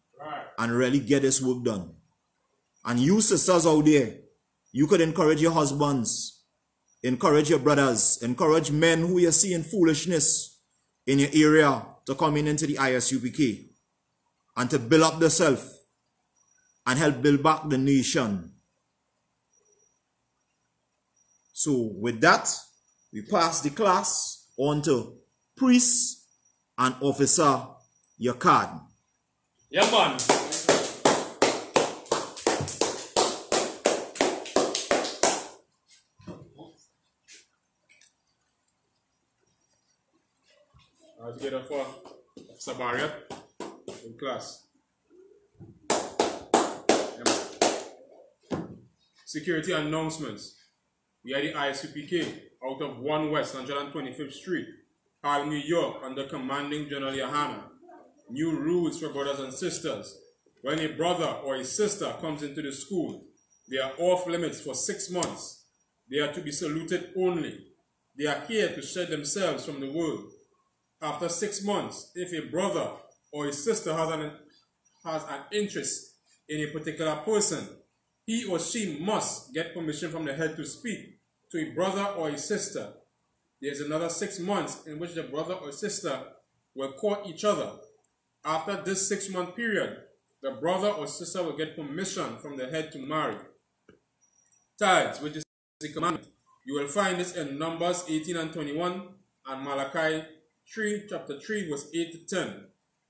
and really get this work done. And you sisters out there, you could encourage your husbands, encourage your brothers, encourage men who you see in foolishness in your area to come into the ISUPK and to build up themselves and help build back the nation. So with that, we pass the class on to priest and officer, your card. Yeah, man. Together for Officer Barriott in class. Security announcements. We are the ISUPK out of 1 West 125th Street, Harlem, New York, under Commanding General Yohana. New rules for brothers and sisters. When a brother or a sister comes into the school, they are off limits for 6 months. They are to be saluted only. They are here to shed themselves from the world. After 6 months, if a brother or a sister has an interest in a particular person, he or she must get permission from the head to speak to a brother or a sister. There is another 6 months in which the brother or sister will court each other. After this 6-month period, the brother or sister will get permission from the head to marry. Tithes, which is a commandment. You will find this in Numbers 18 and 21 and Malachi chapter 3, verse 8 to 10.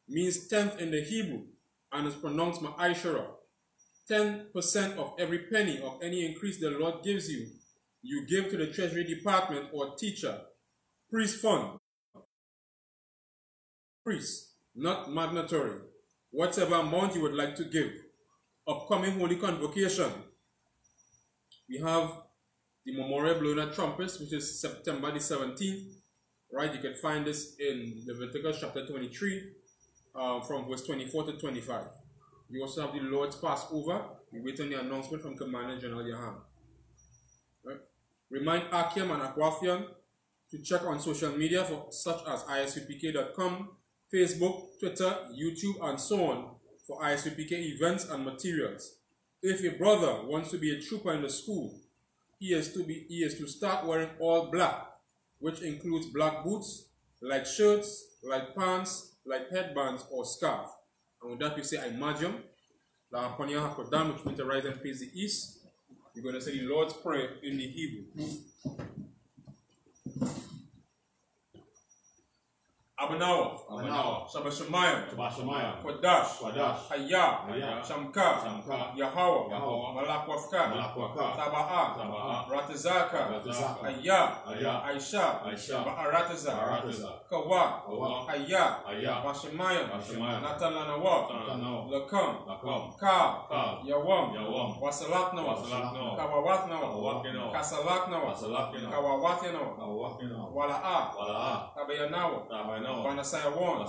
Means 10th in the Hebrew and is pronounced Ma'aishara. 10% of every penny of any increase the Lord gives you, you give to the Treasury Department or teacher. Priest fund. Priest, not mandatory. Whatever amount you would like to give. Upcoming Holy Convocation. We have the Memorial blowing of trumpets, which is September the 17th. Right, you can find this in Leviticus chapter 23, from verse 24 to 25. We also have the Lord's Passover. We wait on the announcement from Commander General Yohana. Right. Remind Akim and Aquafian to check on social media for such as isupk.com, Facebook, Twitter, YouTube, and so on for ISUPK events and materials. If a brother wants to be a trooper in the school, he is to start wearing all black, which includes black boots, like shirts, like pants, like headbands or scarf. And with that we say Imagine, La Haponia Hakodam, which means to rise and face the east. We're going to say the Lord's Prayer in the Hebrew. Abanawa, Shabashamayim, Kodash, Hayah, Shamka, Yahweh, Malakwafka, Taba'a, Ratazaka, Hayah, Aisha, Ba'arataza, Kawa, Hayah, Bashamayim, Natananawa, Lakam, Ka, Yawam, Wasalatnawa, Kawawatnawa, Kasalatnawa, Kawawatnawa, Wala'a, Tabayanawa, Banasayawon,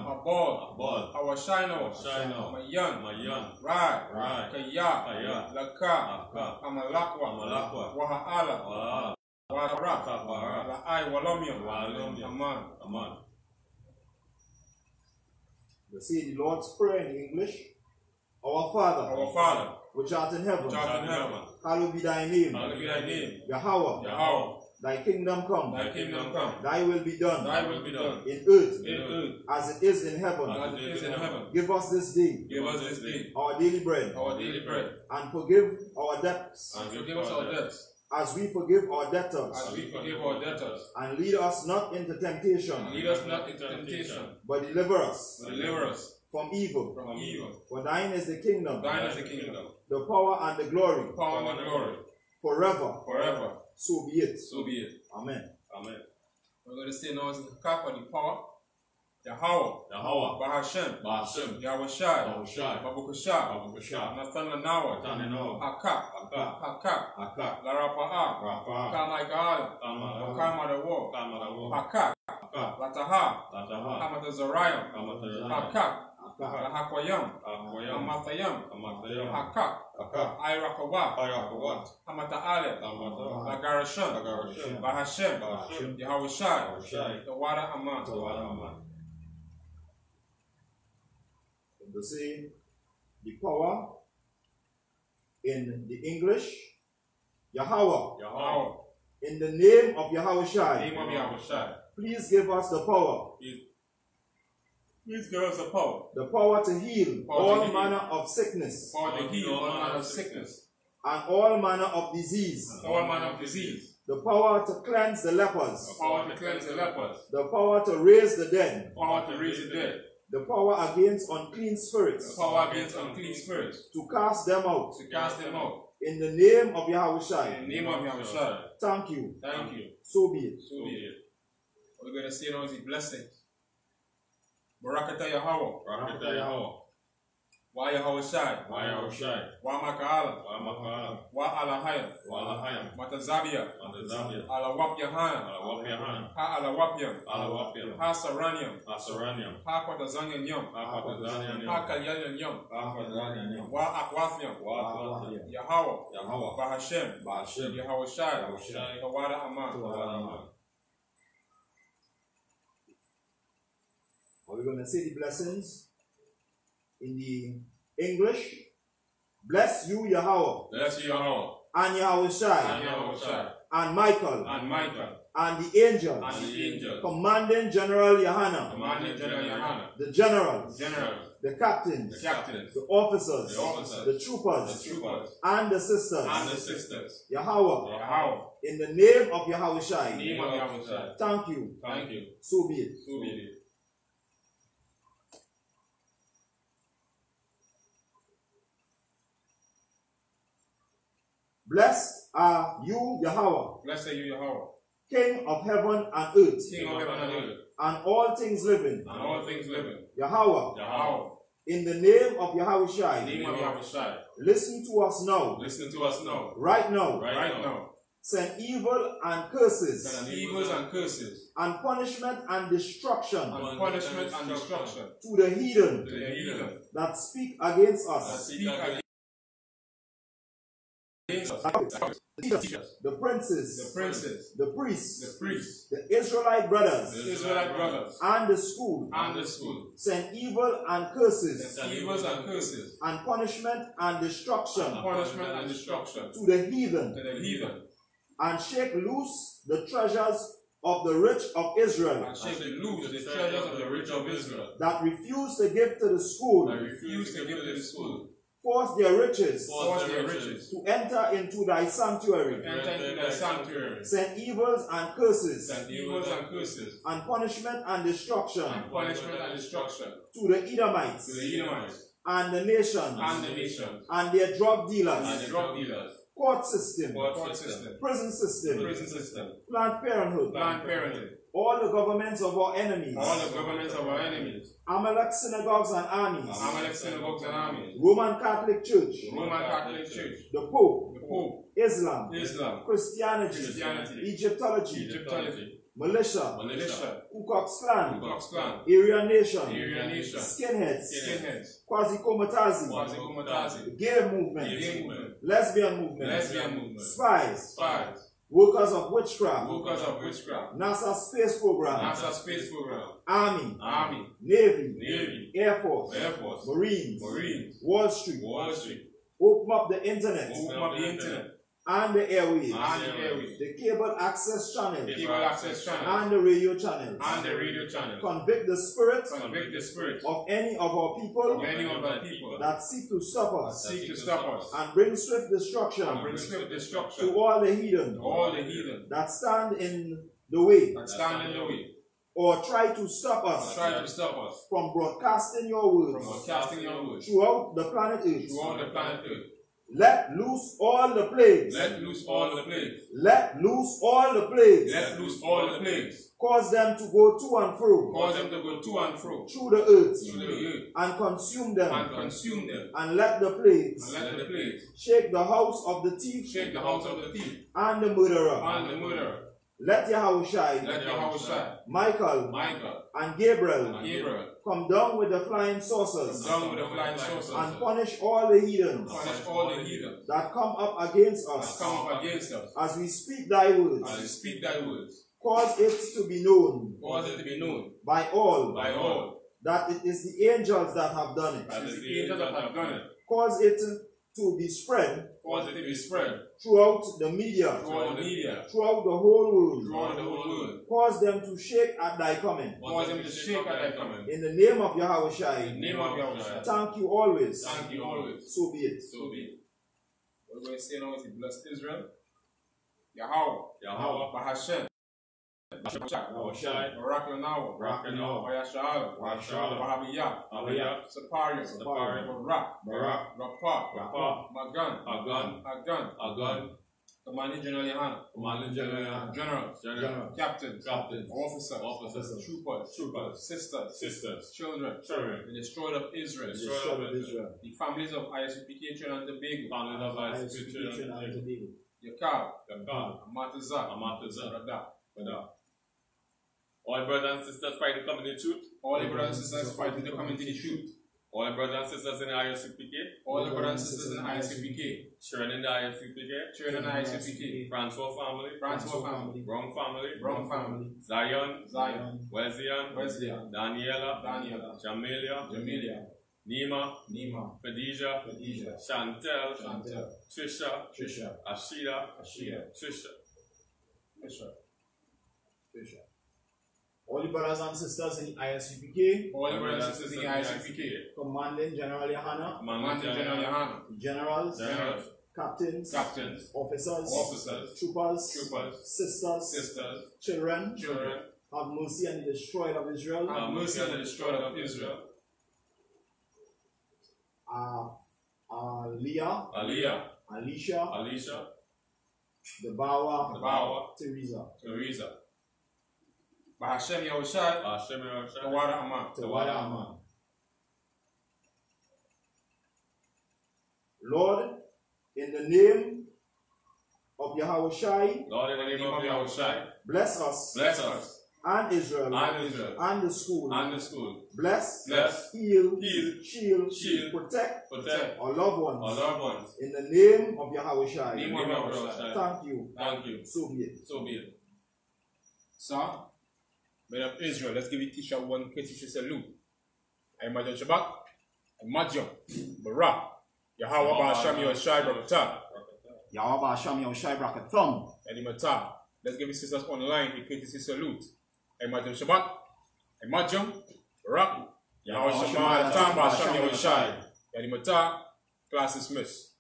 Abod, Awashino, Mayan, Rai, Kaya, Laka, Amalakwa, Waha'ala, Wahara, La'ai, Walomium, Aman. We say the Lord's Prayer in English. Our Father, which art in heaven, hallowed be thy name. Yahweh, Thy kingdom come. Thy kingdom come. Thy will be done. Thy will be done. In earth. In earth. As it is in heaven. As it is in heaven. Give us this day. Give us this day. Our daily bread. Our daily bread. And forgive our debts. And forgive us our debts. As we forgive our debtors. As we forgive our debtors. And lead us not into temptation. And lead us not into temptation. But deliver us. But deliver us from evil. from evil. For thine is the kingdom. Thine is the kingdom. The power and the glory. The power and the glory. Forever. Forever. So be it. So be it. Amen. Amen. We're going to say now is the cup of the power. Yahweh. Yahweh. Bahashem. Bahashem. Yahushai. Yahushai. Babukashah. Babukashah. Nathanawa. Nathanawa. Hakak. Hakak. Hakak. Hakak. Larapa'a. Rapa'a. Kamaigala. Kamaigala. Kamadawo. Kamadawo. Hakak. Hakak. Lataha. Lataha. Kamatazariah. Kamatazariah. Hakak. Hakak. Lahakwayam. Akwayam. Amathayam. Amatayam. Hakak. Hakak. Irakawa. Ayakawat. Hamata'ale. Amata. Lagarasham. Lagarasham. Bahashem. Bahashem. Yahushai. Yahushai. Tawada Aman. Tawada Aman. To say the power in the English, Yahweh. Yahweh. In the name of Yahushai. Name of Yahushai. Please give us the power. Please give us the power. The power to heal Power all to heal. manner of sickness. Power to heal all manner of sickness. And all manner of disease. All manner of disease. The power to cleanse the lepers. The power to cleanse the lepers. The power to raise the dead. The power to raise the dead. The power against unclean The spirits. power against unclean spirits. To cast them out. To cast them out. In the name of In Yahushai. the name of Yahushai. Thank you. Thank you. So be it. So be it. We're going to say now is the blessings. Barakata Yahweh. Barakata Yahweh. Wa Yahushai. Wa Yahushai. Wa Makaala. Wa Makaala. Wa Alahaya. Wa Alahayam. Matazabia. Matazabia. Alawap Yahan. Alawap Yahan. Ha Alawapiam. Alawapiam. Ha Saraniam. Asaraniam. Ha Kwatazanyan Yam. Apatazaniam. Ha Kalyan Yam. Apatazaniam. Wa Akwathiam. Wa Akwathiam. Yahweh. Yahweh. Bahashem. Bahashem. Yahushai. Yahushai. Tawada Aman. Tawada Aman. Are we going to say the blessings in the English? Bless you, Yahweh, Bless you, Yahweh. and Yahushai, And Yahushai. and Michael, And Michael. and the angels, And the angels. Commanding General Yohanan, Commanding General Yohanan. the generals, Generals. the captains, The captains. the officers, The officers. the troopers, The troopers. and the sisters, And the sisters. Yahweh, Yahweh. in the name of In the Yahushai, name of Yahushai. thank you, Thank you. so be it. So be it. Blessed are you, Yahweh, Blessed you, Yahweh. King of heaven and earth, King of heaven and earth. and all things living, And all things living. Yahweh, Yahweh. in the name of In the Yahushai, name of Yahushai. listen to us now, Listen to us now. right now. Right now. Send evil and curses, Send evils and curses. and punishment and destruction And punishment and destruction. to the heathen To the heathen. that speak against That us, speak against us. the princes, The princes. the The priests, priests. the Israelite brothers, The Israelite brothers. and the school. And the school. Send evil and curses, Send evils and curses. and punishment and destruction Punishment and destruction. to the heathen, To the heathen. and shake loose the treasures of the rich of Israel And shake loose the treasures of the rich of Israel. that refuse to give to the school, That refuse to give to the school. force their riches Force their riches. to enter into thy sanctuary. Enter into thy sanctuary. Send evils and curses, Send evils and curses. and punishment and destruction And punishment and destruction. to the Edomites, To the Edomites. and the nations, And the nations. and their drug And dealers, the drug dealers. court system, Court system. prison system, Prison system. Planned Parenthood, Planned Parenthood. all the governments of our enemies, All the governments of our enemies. Amalek synagogues and armies, Amalek synagogues and armies. Roman Catholic Church, Roman Catholic Church. the Pope, The Pope. Islam, Islam. Christianity, Christianity. Egyptology, Egyptology. militia, Militia. Ku Klux Klan, Ku Klux Klan. Aryan Nation, Aryan Nation. Skinheads, Skinheads. Quasi-Komatazi, Quasi-Komatazi. the gay movement, Gay movement. lesbian movement, Lesbian movement. spies, Spies. workers of witchcraft, Workers of witchcraft. NASA space program, NASA space program. Army, Army. Navy, Navy. Air Force, Air Force. Marines, Marines. Wall Street, Wall Street. open up the internet, Open up the internet. and the airwaves, the the cable access channels, cable access channel, and the radio channels. and the radio channel. Convict the spirit Convict the spirit of any of our people many of our people that seek to stop us seek to stop us and bring swift destruction and bring swift destruction to all the heathen all the heathen that stand in the way that stand in the way, or try to stop us try to stop us from broadcasting your words from casting your word throughout the planet Earth. throughout the planet Earth. Let loose all the plagues. Let loose all the plagues. Let loose all the plagues. Let loose all the plagues. Cause them to go to and fro Cause them to go to and fro through the earth through the earth and consume them. and consume them. And let the plagues And let the plagues shake the house of the thief shake the house of the thief and the murderer. and the murderer. Let Yahushai, Let Yahushua, Michael, Michael, and Gabriel and Gabriel come down with the flying saucers down with the flying saucers and punish all the heathens punish all the heathen that come up against that us come up against us. as we speak thy As we words. speak thy words, Cause it to be known cause it to be known by all by all that it is the angels that have done it. that is the angels that have done it. Cause it to be spread Cause it to be spread throughout the media, throughout the media, throughout the whole world. throughout the whole world. Cause them to shake at thy coming. Cause them to shake at thy coming. In the name of In the Yahushai, name of Yahushua, thank you always. thank you always. So be it. So be it. What we're going to say now is to bless Israel. Yahweh, Yahweh, Bahashem, Yahushai, Barak Lanawa, Rakanawa, Bayashala, Rashala, Bahabiyah, Abiyah, Sapariah, Sapariah, Barak, Barak, Rapa, Rapa, Magan, Agan, Agan, Agan, Commanding General Yohana, Commanding General, General, Captains, Captains, Officers, Troopers, Sisters, Children, the destroyed of Israel, the families of ISUPK, Trinidad and Tobago, families of ISP, Yakab, Yakab, Amataza, Rada. All brothers and sisters fight to come in the truth. All the brothers and sisters fighting to come into the truth. All the brothers and sisters in the ISCPK. All the brothers and sisters in the ISCPK. Sharing in the ISCPK. Sharing in the ISCPK. Francois family. Wrong family. Zion. Wesleyan. Daniela. Jamelia. Nima. Khadijah. Chantel. Trisha. Ashida. Trisha. All the brothers and sisters in the ISUPK, All the brothers and sisters in the ISCPK. Commanding General Yohana, Commanding General Yohana. Generals, Captains, Officers. Troopers, Sisters, Children, have mercy on the destroyer of Israel, Have mercy on the destroyer of Israel. Aliyah, Alicia, the Bawa, Teresa. Bahashem Yahushai, Tawada Aman. Lord, in the name of Yahushai, Lord, in the name of Yahushai, bless us bless us and Israel and the school. Bless, heal, shield, protect our loved ones. In the name of Yahushai. Thank you. So be it. Sir, men of Israel, let's give each teacher one courtesy salute. I imagine Shabbat, I imagine Barak, Yahweh Ba'asham Yahushai Barakatah. Yahweh Ba'asham Yahushai Barakatah. And Imata. Let's give his sisters online a courtesy salute. I imagine Shabbat, I imagine Barak, Yahweh Ba'asham Yahushai. And Imata, class dismissed.